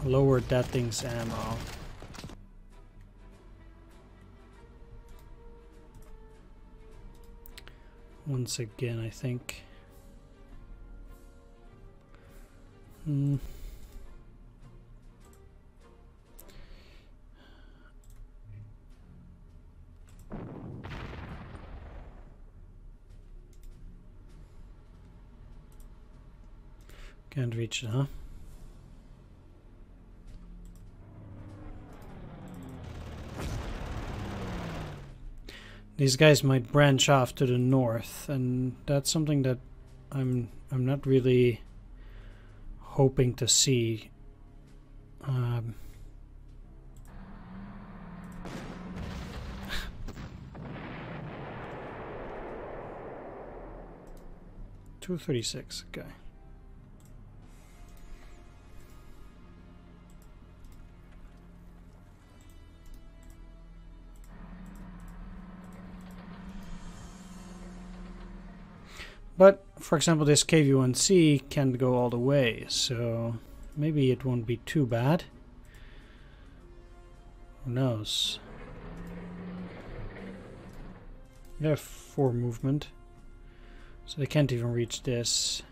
lower that thing's ammo. Once again, I think. Can't reach it, huh? These guys might branch off to the north, and that's something that I'm not really hoping to see. 236, okay. But, for example, this KV-1C can't go all the way, so maybe it won't be too bad. Who knows? They have 4 movement, so they can't even reach this.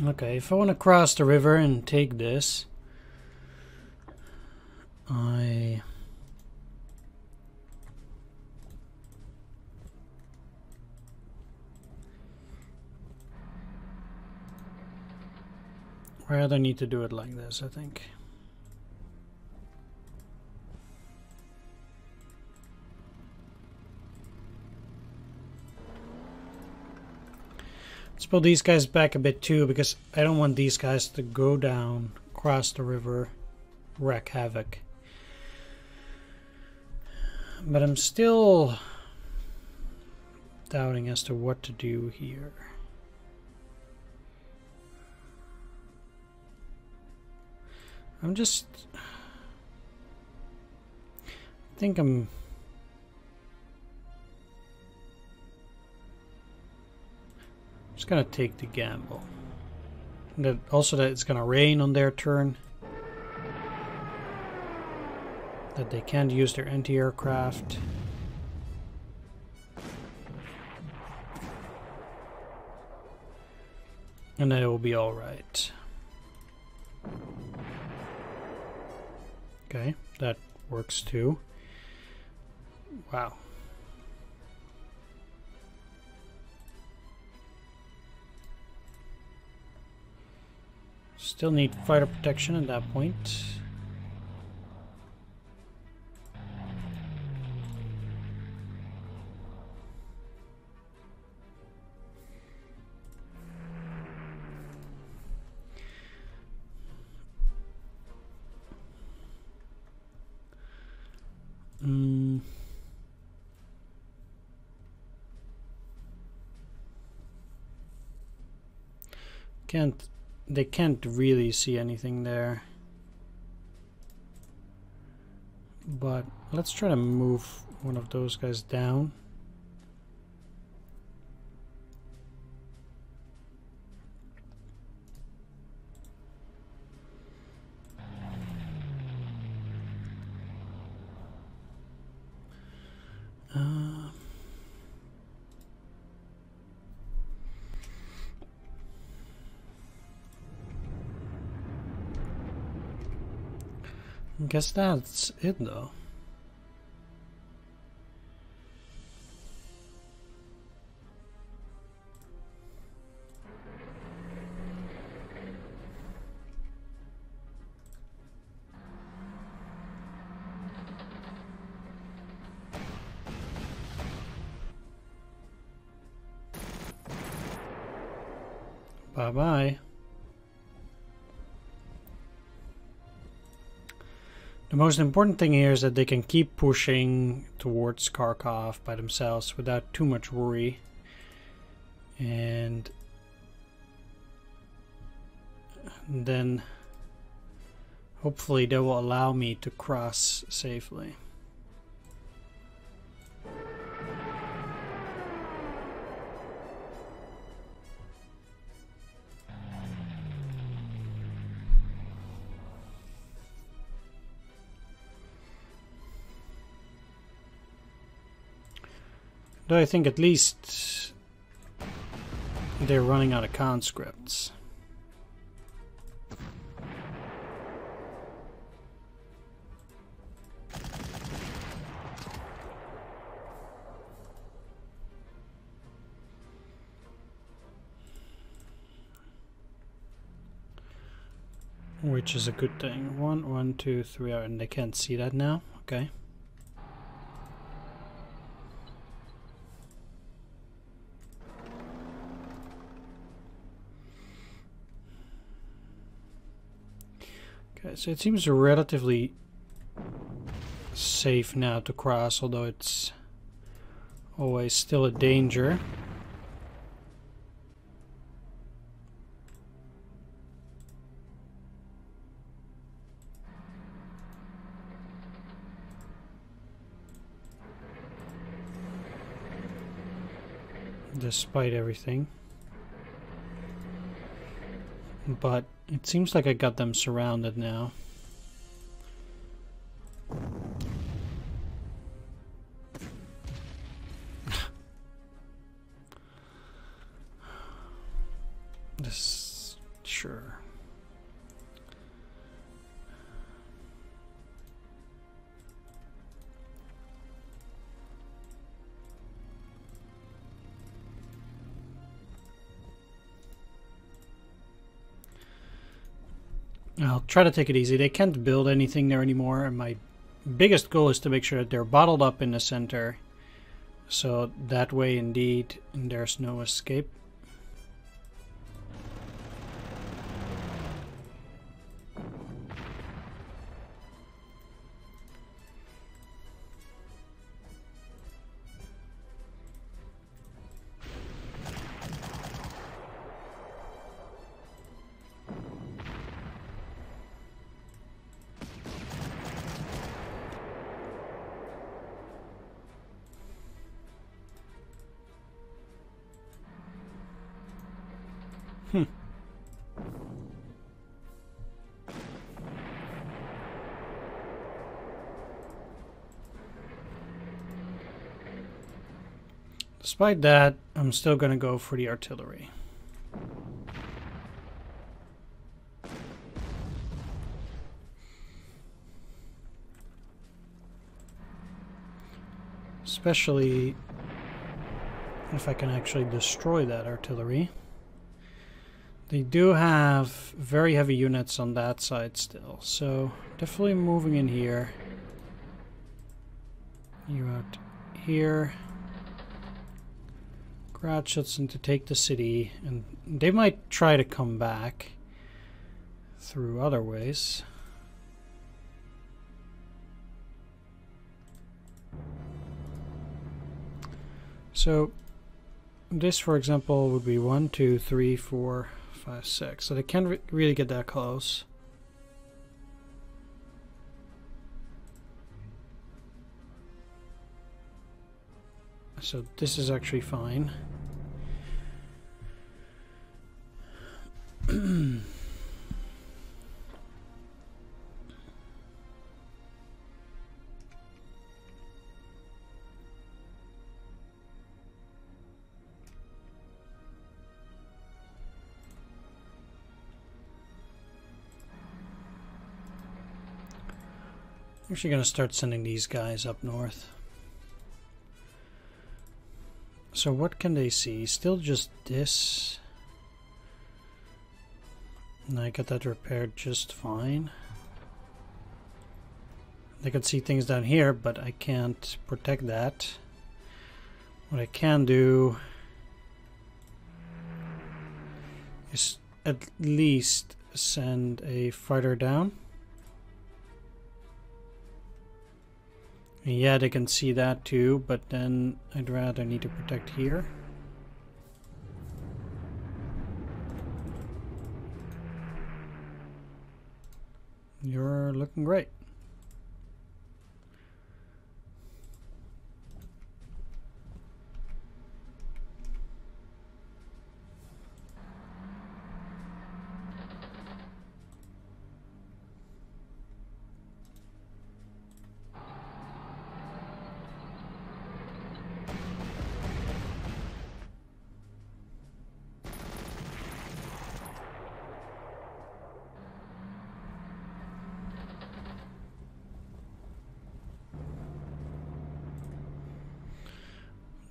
Okay, if I want to cross the river and take this, where do I need to do it like this, I think. Let's pull these guys back a bit too, because I don't want these guys to go down, cross the river, wreak havoc. But I'm still doubting as to what to do here. I think I'm just gonna take the gamble. And also that it's gonna rain on their turn. That they can't use their anti-aircraft. And then it will be alright. Okay, that works too. Wow. Still need fighter protection at that point. They can't really see anything there. But let's try to move one of those guys down. I guess that's it though. Bye-bye. The most important thing here is that they can keep pushing towards Kharkov by themselves without too much worry. And then hopefully they will allow me to cross safely. Though I think at least they're running out of conscripts. Which is a good thing. 1, 1, 2, 3, and they can't see that now. Okay. Okay, so it seems relatively safe now to cross, although it's always still a danger. Despite everything. But it seems like I got them surrounded now. This, sure. I'll try to take it easy. They can't build anything there anymore, and my biggest goal is to make sure that they're bottled up in the center, so that way indeed there's no escape. Hmm. Despite that, I'm still going to go for the artillery. Especially if I can actually destroy that artillery. They do have very heavy units on that side still, so definitely moving in here. You out here. Gratschützen to take the city, and they might try to come back through other ways. So this, for example, would be 1, 2, 3, 4, 5, 6. So they can't really get that close. So this is actually fine. I'm actually going to start sending these guys up north. So what can they see? Still just this. And I got that repaired just fine. They can see things down here, but I can't protect that. What I can do is at least send a fighter down. Yeah, they can see that too, but then I'd rather need to protect here. You're looking great.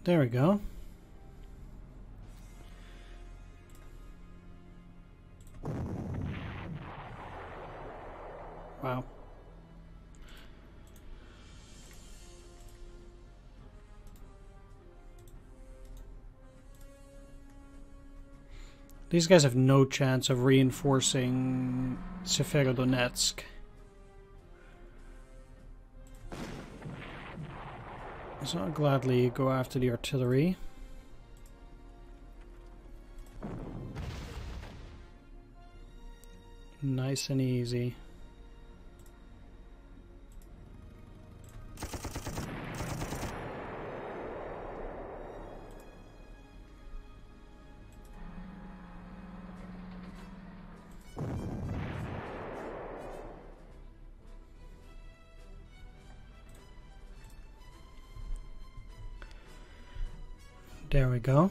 There we go. Wow. These guys have no chance of reinforcing Severodonetsk. So I'll gladly go after the artillery. Nice and easy. There we go.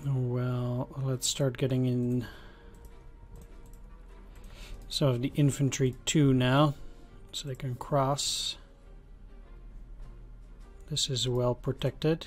Well, let's start getting in some of the infantry too now, so they can cross. This is well protected.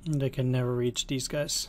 They can never reach these guys.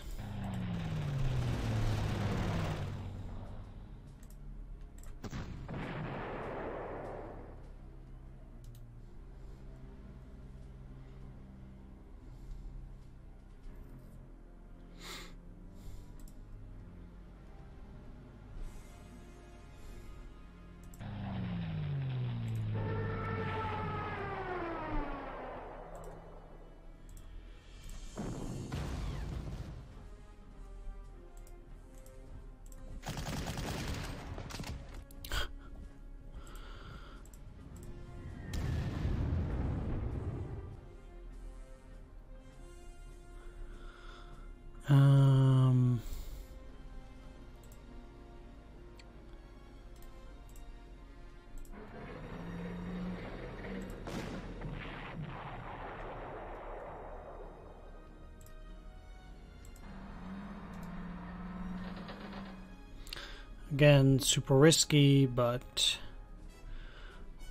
Again, super risky, but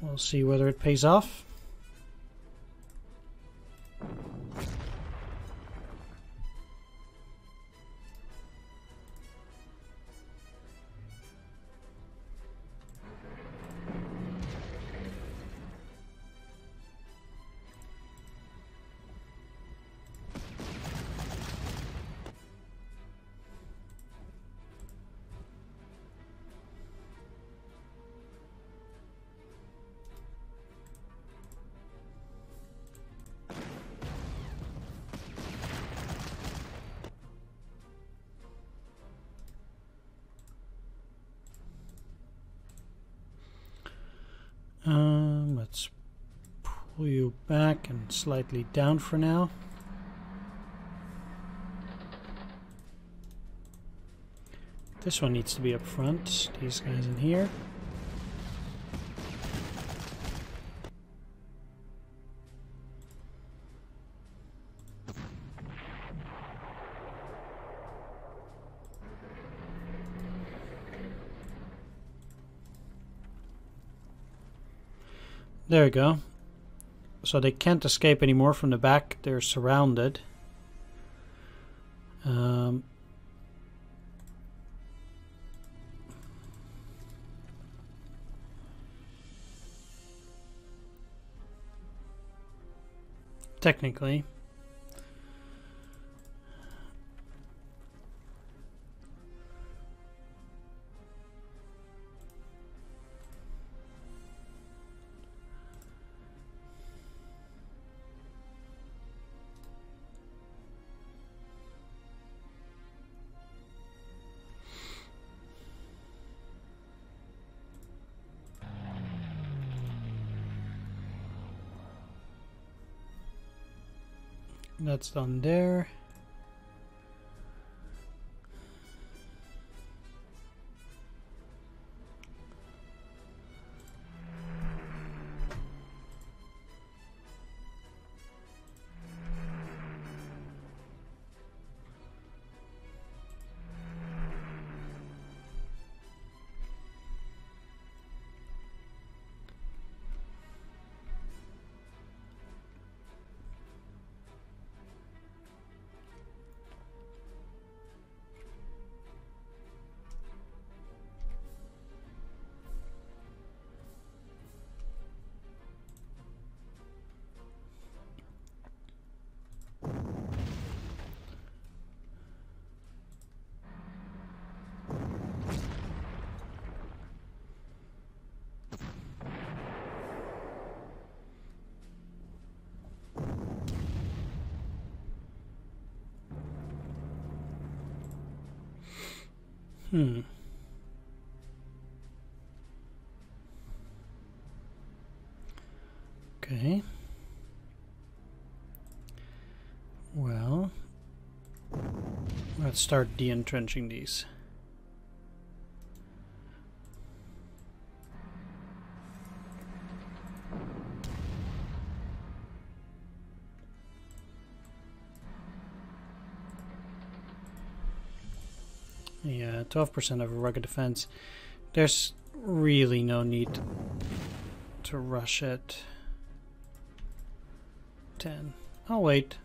we'll see whether it pays off. Let's pull you back and slightly down for now. This one needs to be up front. These guys in here. There we go. So they can't escape anymore from the back. They're surrounded. Technically. That's done there. Okay. Well, let's start de-entrenching these. Yeah, 12% of a rugged defense. There's really no need to rush it. 10. I'll wait.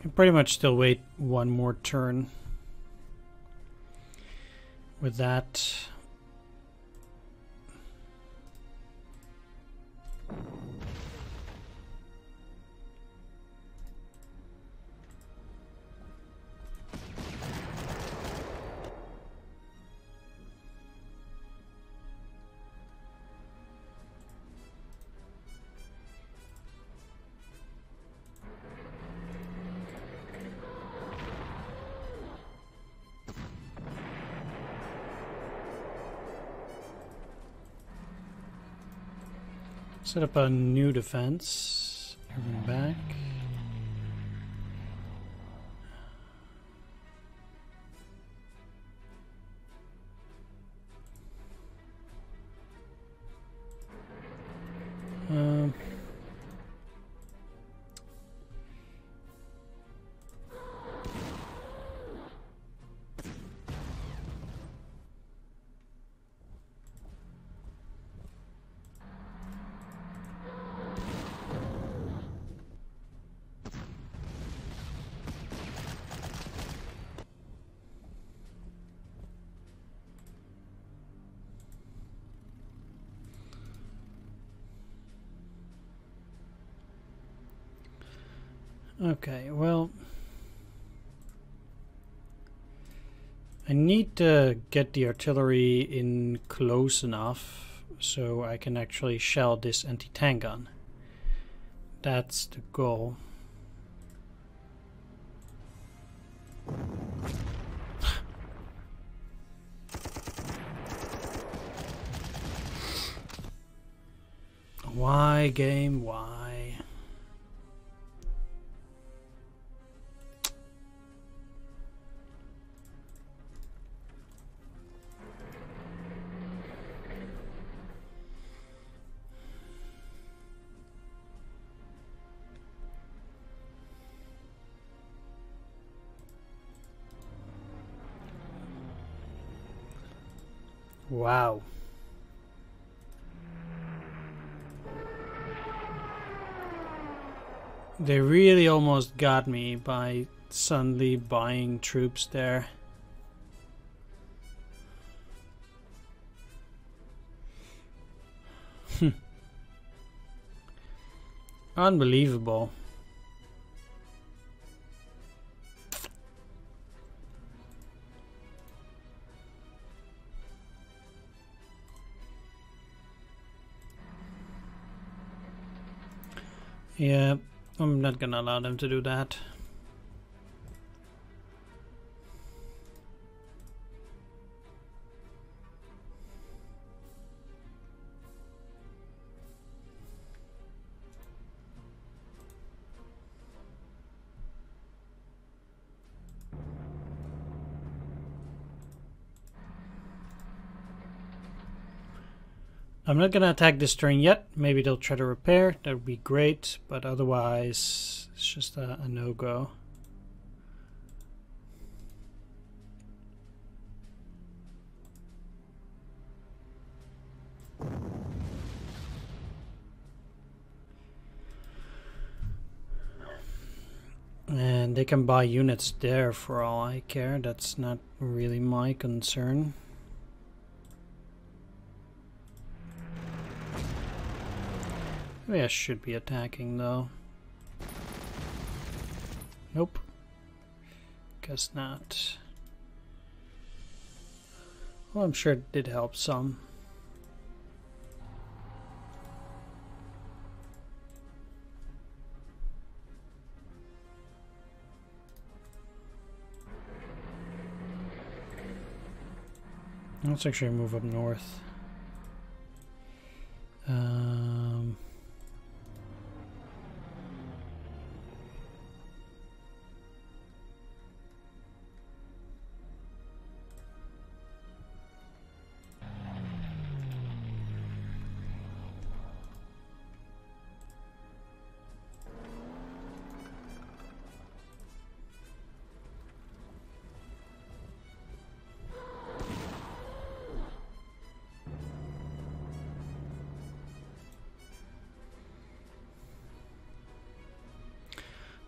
Can pretty much still wait one more turn with that. Set up a new defense. Everyone back. Okay, well, I need to get the artillery in close enough so I can actually shell this anti-tank gun. That's the goal. Why, game? Why? Wow. They really almost got me by suddenly buying troops there. Unbelievable. Yeah, I'm not gonna allow them to do that. I'm not gonna attack this train yet. Maybe they'll try to repair. That would be great, but otherwise it's just a no-go. And they can buy units there for all I care. That's not really my concern. Maybe I should be attacking though. Nope. Guess not. Well, I'm sure it did help some. Let's actually move up north.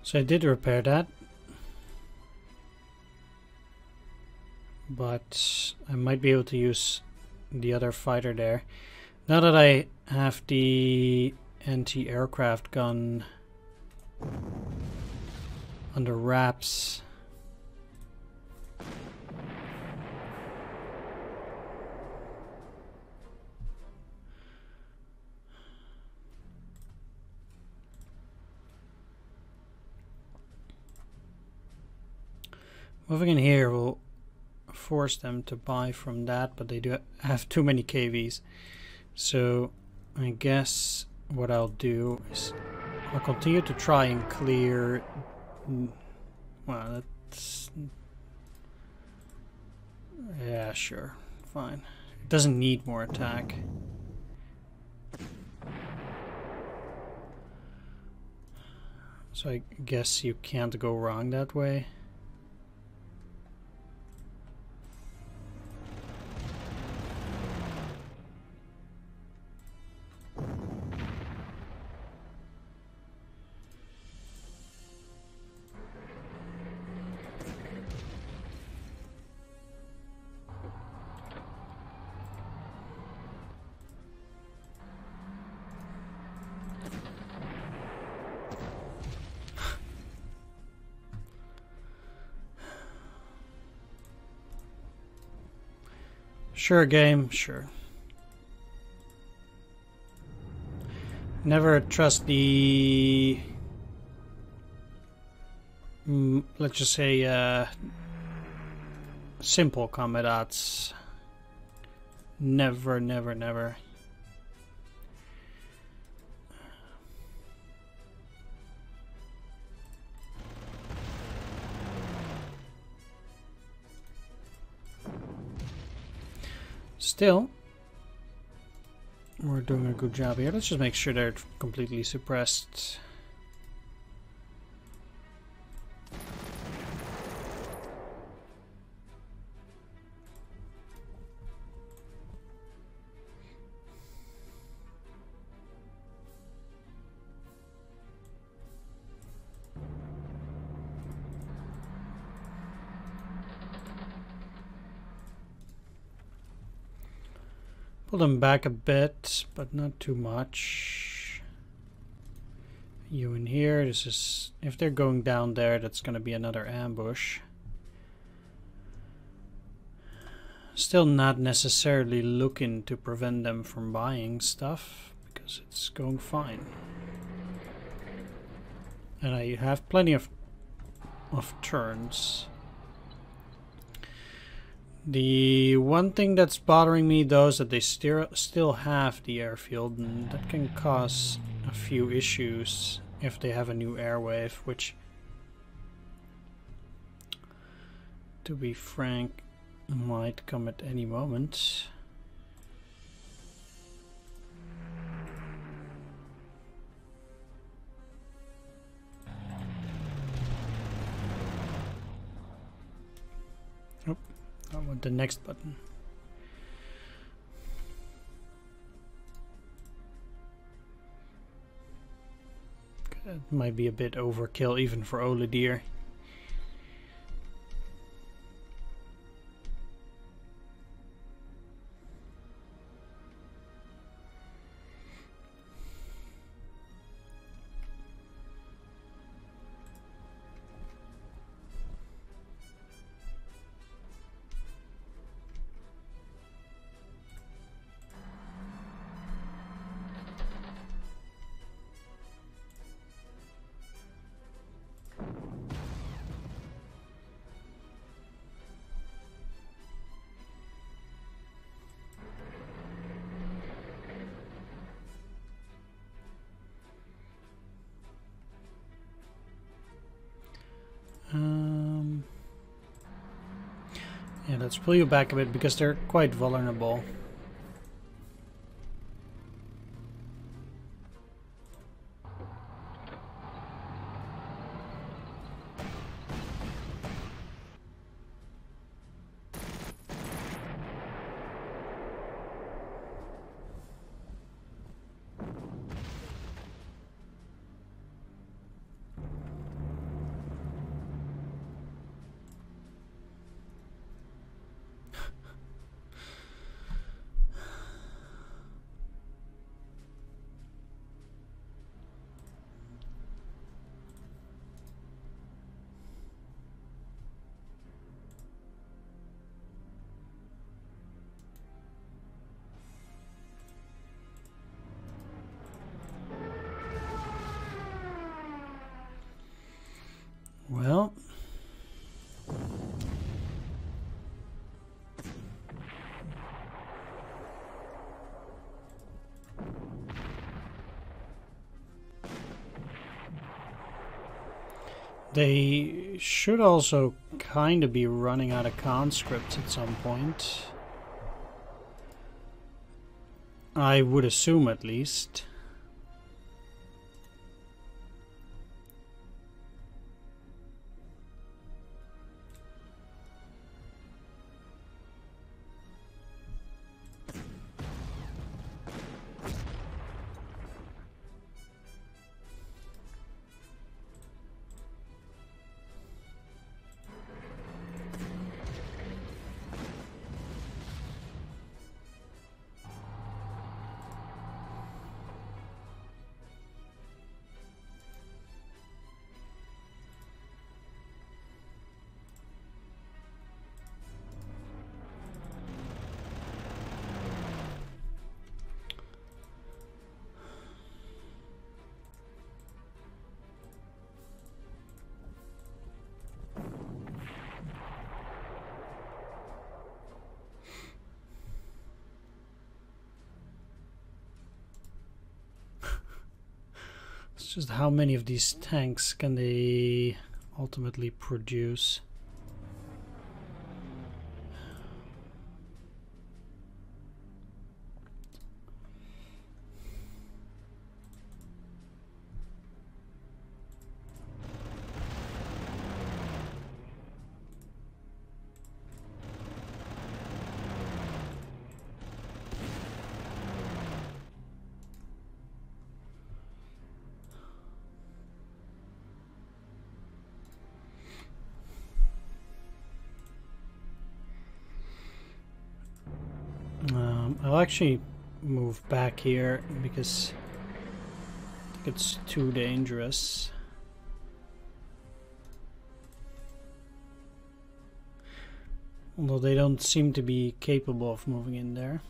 So I did repair that, but I might be able to use the other fighter there. Now that I have the anti-aircraft gun under wraps. Moving in here will force them to buy from that, but they do have too many KVs. So I guess what I'll do is I'll continue to try and clear. Well, that's, yeah, sure, fine. It doesn't need more attack. So I guess you can't go wrong that way. Sure, game, sure. Never trust the... let's just say, simple combats. Never, never, never. Still, we're doing a good job here. Let's just make sure they're completely suppressed. Pull them back a bit, but not too much. You in here, this is... if they're going down there, that's gonna be another ambush. Still not necessarily looking to prevent them from buying stuff, because it's going fine. And I have plenty of turns. The one thing that's bothering me though is that they still have the airfield, and that can cause a few issues if they have a new airwave, which, to be frank, might come at any moment. Oh. I want the next button. That might be a bit overkill even for Olidir. Yeah, let's pull you back a bit because they're quite vulnerable. Well, they should also kind of be running out of conscripts at some point. I would assume, at least. Just how many of these tanks can they ultimately produce? I'll actually move back here because I think it's too dangerous. Although they don't seem to be capable of moving in there.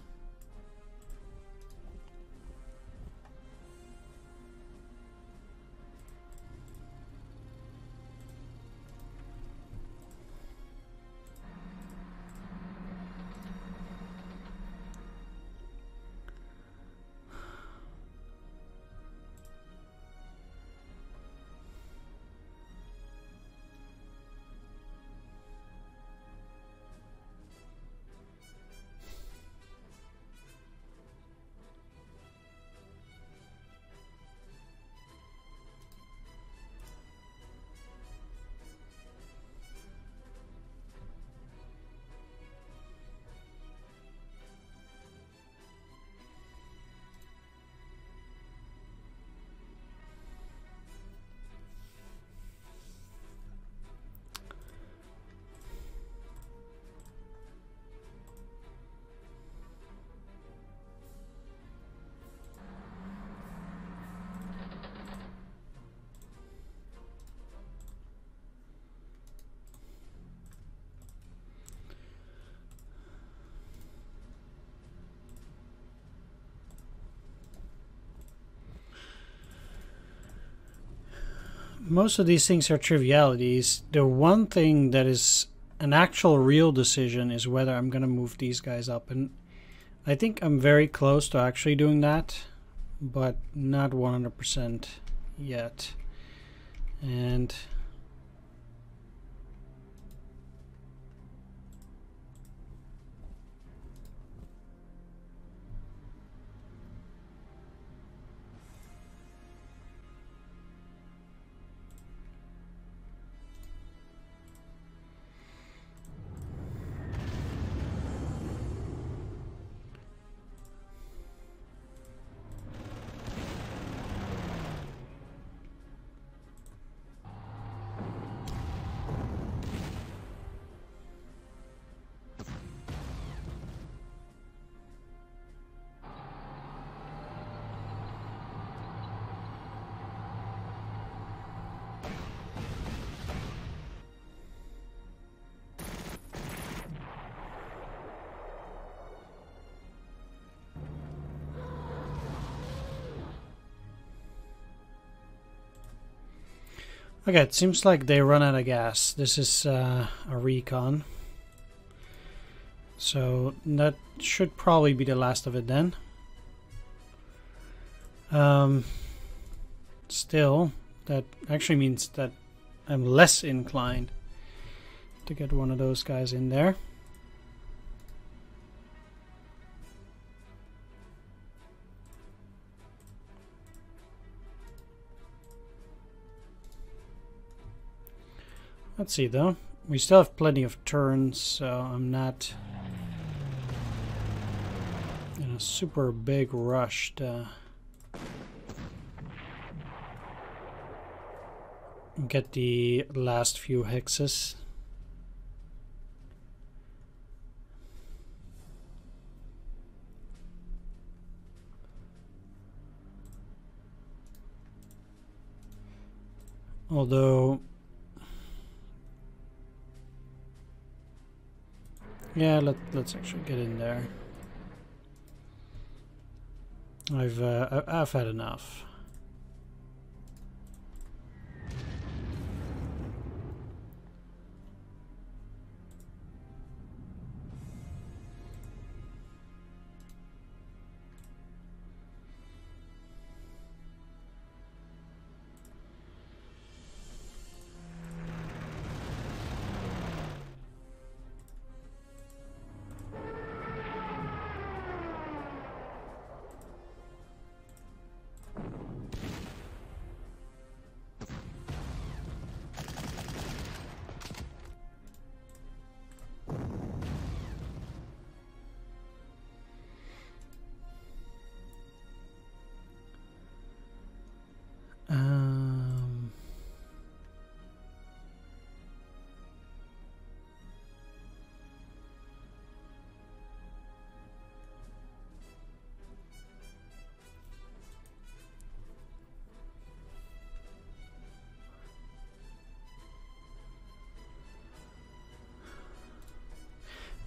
Most of these things are trivialities. The one thing that is an actual real decision is whether I'm going to move these guys up. And I think I'm very close to actually doing that, but not 100% yet. And okay, it seems like they run out of gas. This is a recon. So that should probably be the last of it then. Still, that actually means that I'm less inclined to get one of those guys in there. Let's see though. We still have plenty of turns, so I'm not in a super big rush to get the last few hexes. Although, yeah, let's actually get in there. I've had enough.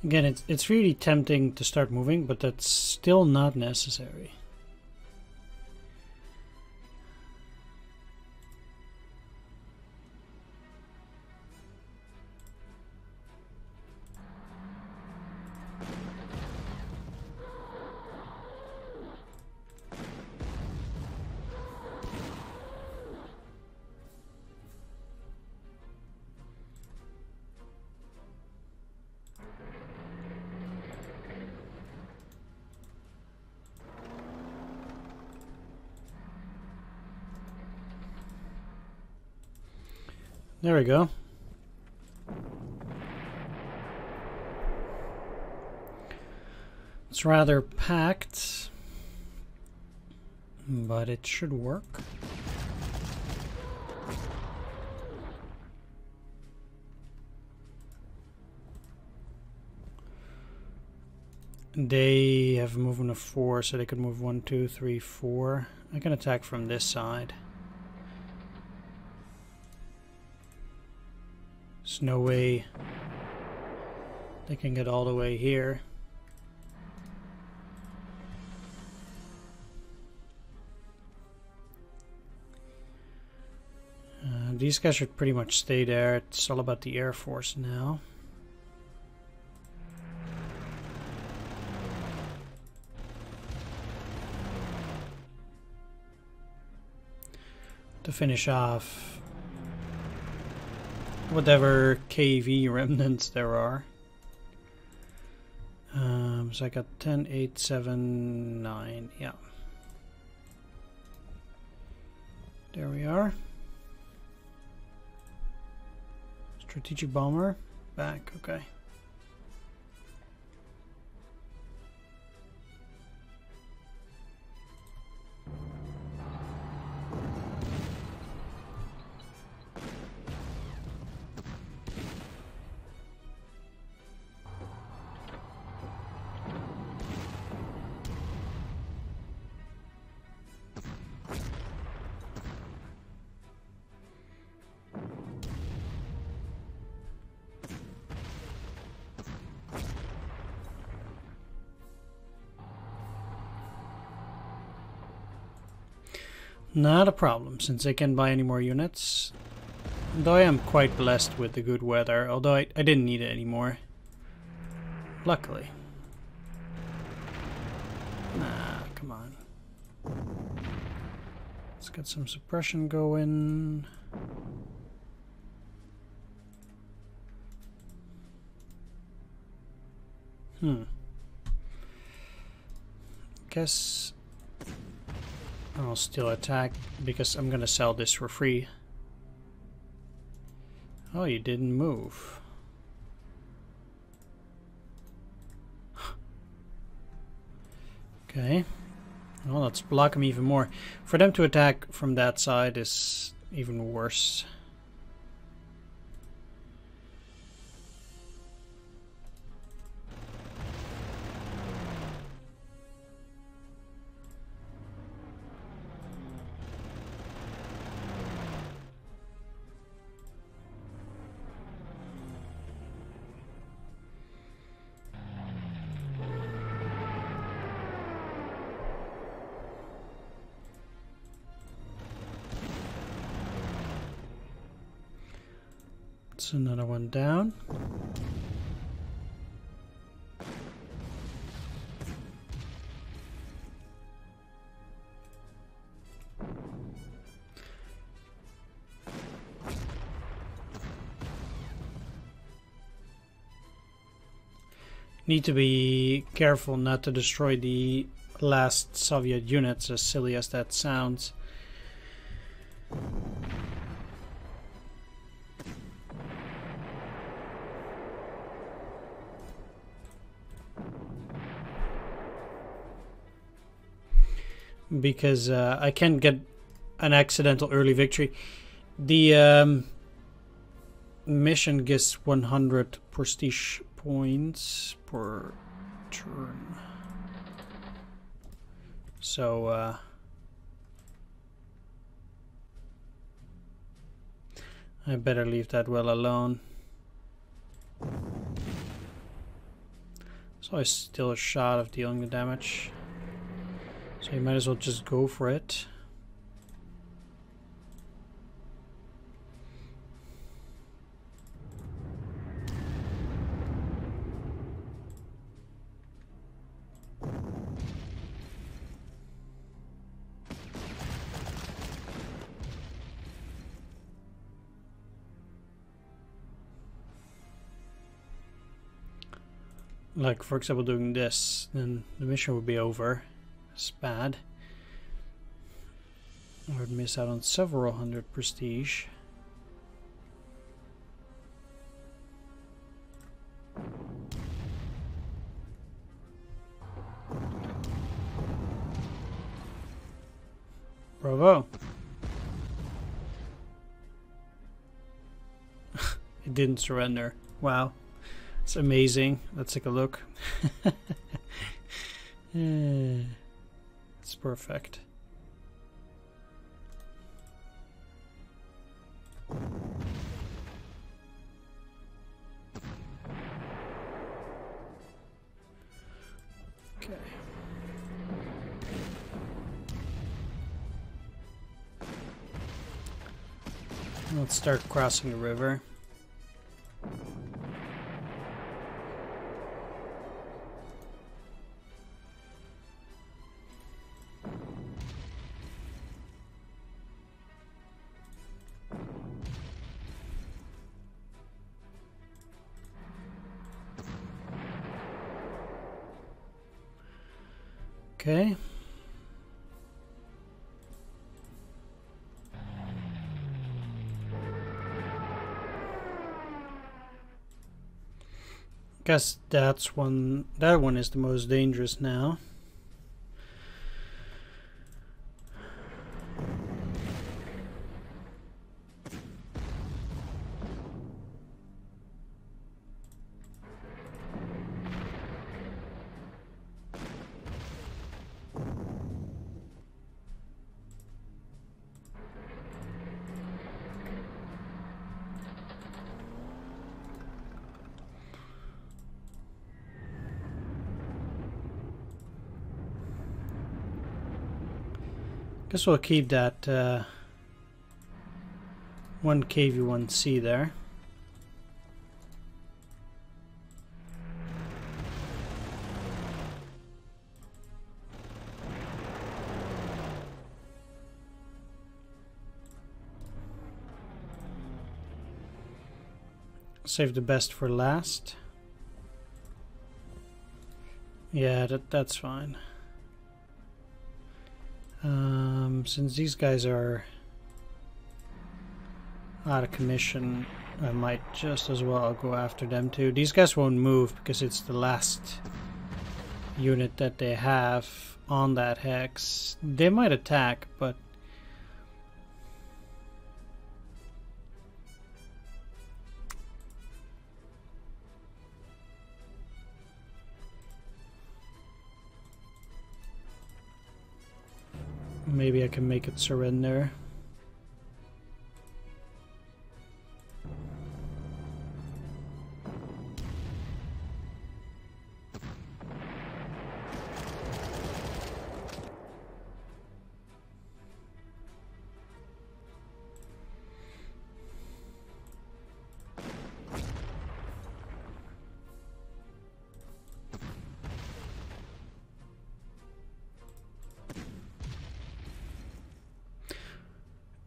Again, it's really tempting to start moving, but that's still not necessary. There we go. It's rather packed, but it should work. They have a movement of 4, so they could move 1, 2, 3, 4. I can attack from this side. There's no way they can get all the way here. These guys should pretty much stay there. It's all about the Air Force now. To finish off whatever KV remnants there are. So I got 10, 8, 7, 9. Yeah. There we are. Strategic bomber. Back. Okay. Not a problem, since I can't buy any more units. Though I am quite blessed with the good weather, although I didn't need it anymore. Luckily. Nah, come on. Let's get some suppression going. Guess I'll still attack because I'm gonna sell this for free. Oh, you didn't move. Okay. Well, let's block them even more. For them to attack from that side is even worse. That's another one down. Need to be careful not to destroy the last Soviet units, as silly as that sounds. Because I can't get an accidental early victory. The mission gets 100 prestige points per turn. So I better leave that well alone. There's always still a shot of dealing the damage. So you might as well just go for it. Like, for example, doing this, then the mission would be over. It's bad. I would miss out on several hundred prestige. Bravo. It didn't surrender. Wow. It's amazing. Let's take a look. It's perfect. Okay. Let's start crossing the river. Okay. Guess that one is the most dangerous now. Guess we'll keep that one KV-1C there. Save the best for last. Yeah, that's fine. Since these guys are out of commission, I might just as well go after them too. These guys won't move because it's the last unit that they have on that hex. They might attack, but maybe I can make it surrender.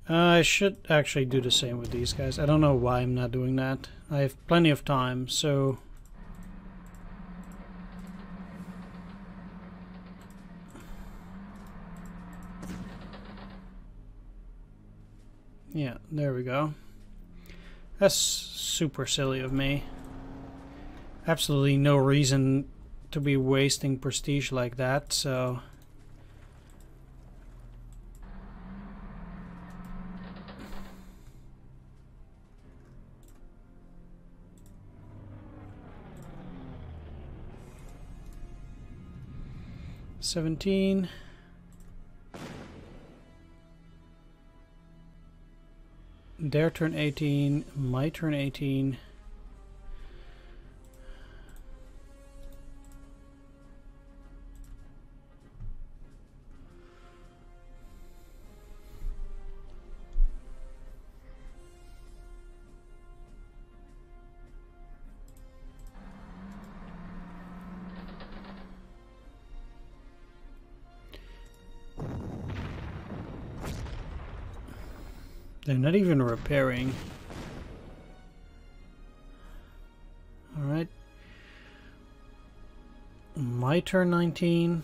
I should actually do the same with these guys. I don't know why I'm not doing that. I have plenty of time, so... Yeah, there we go. That's super silly of me. Absolutely no reason to be wasting prestige like that, so... $17. Their turn 18, my turn 18. They're not even repairing. Alright. My turn 19.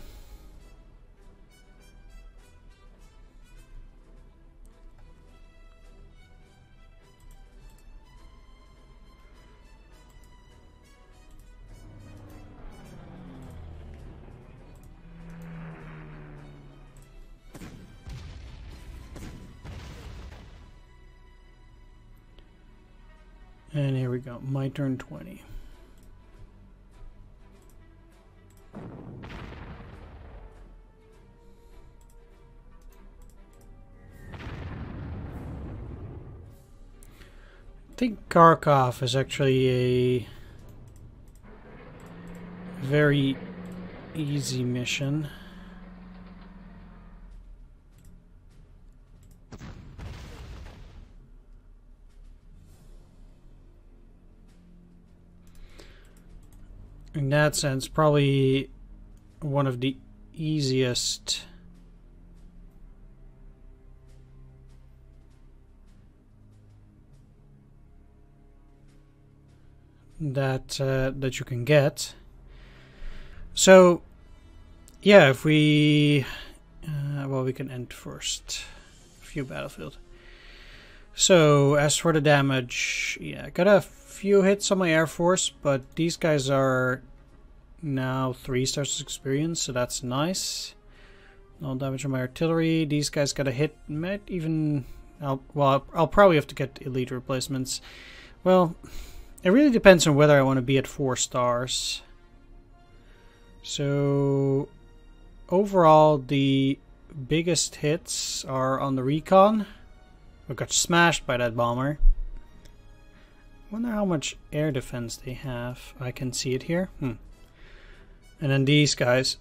And here we go. My turn 20. I think Kharkov is actually a very easy mission. In that sense, probably one of the easiest that you can get. So yeah, if we well, we can end first. Few battlefield. So as for the damage, yeah, got a few hits on my Air Force, but these guys are now 3 stars experience, so that's nice. No damage on my artillery. These guys got a hit. Might even I'll probably have to get elite replacements. Well, it really depends on whether I want to be at 4 stars. So overall, the biggest hits are on the recon. We got smashed by that bomber. Wonder how much air defense they have. I can see it here. And then these guys,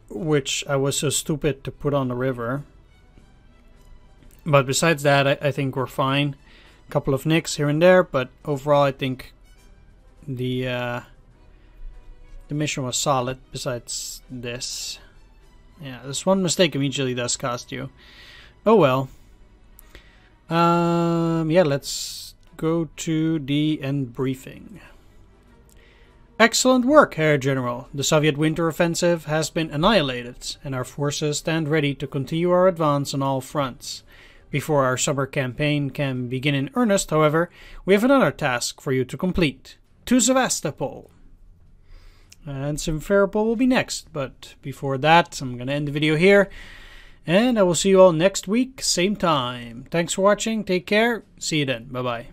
which I was so stupid to put on the river. But besides that, I think we're fine. A couple of nicks here and there, but overall I think the mission was solid. Besides this, yeah, this one mistake immediately does cost you. Oh well. Yeah, let's go to the end briefing. Excellent work, Herr General. The Soviet winter offensive has been annihilated, and our forces stand ready to continue our advance on all fronts. Before our summer campaign can begin in earnest, however, we have another task for you to complete. To Sevastopol. And Simferopol will be next, but before that, I'm going to end the video here. And I will see you all next week, same time. Thanks for watching, take care, see you then, bye-bye.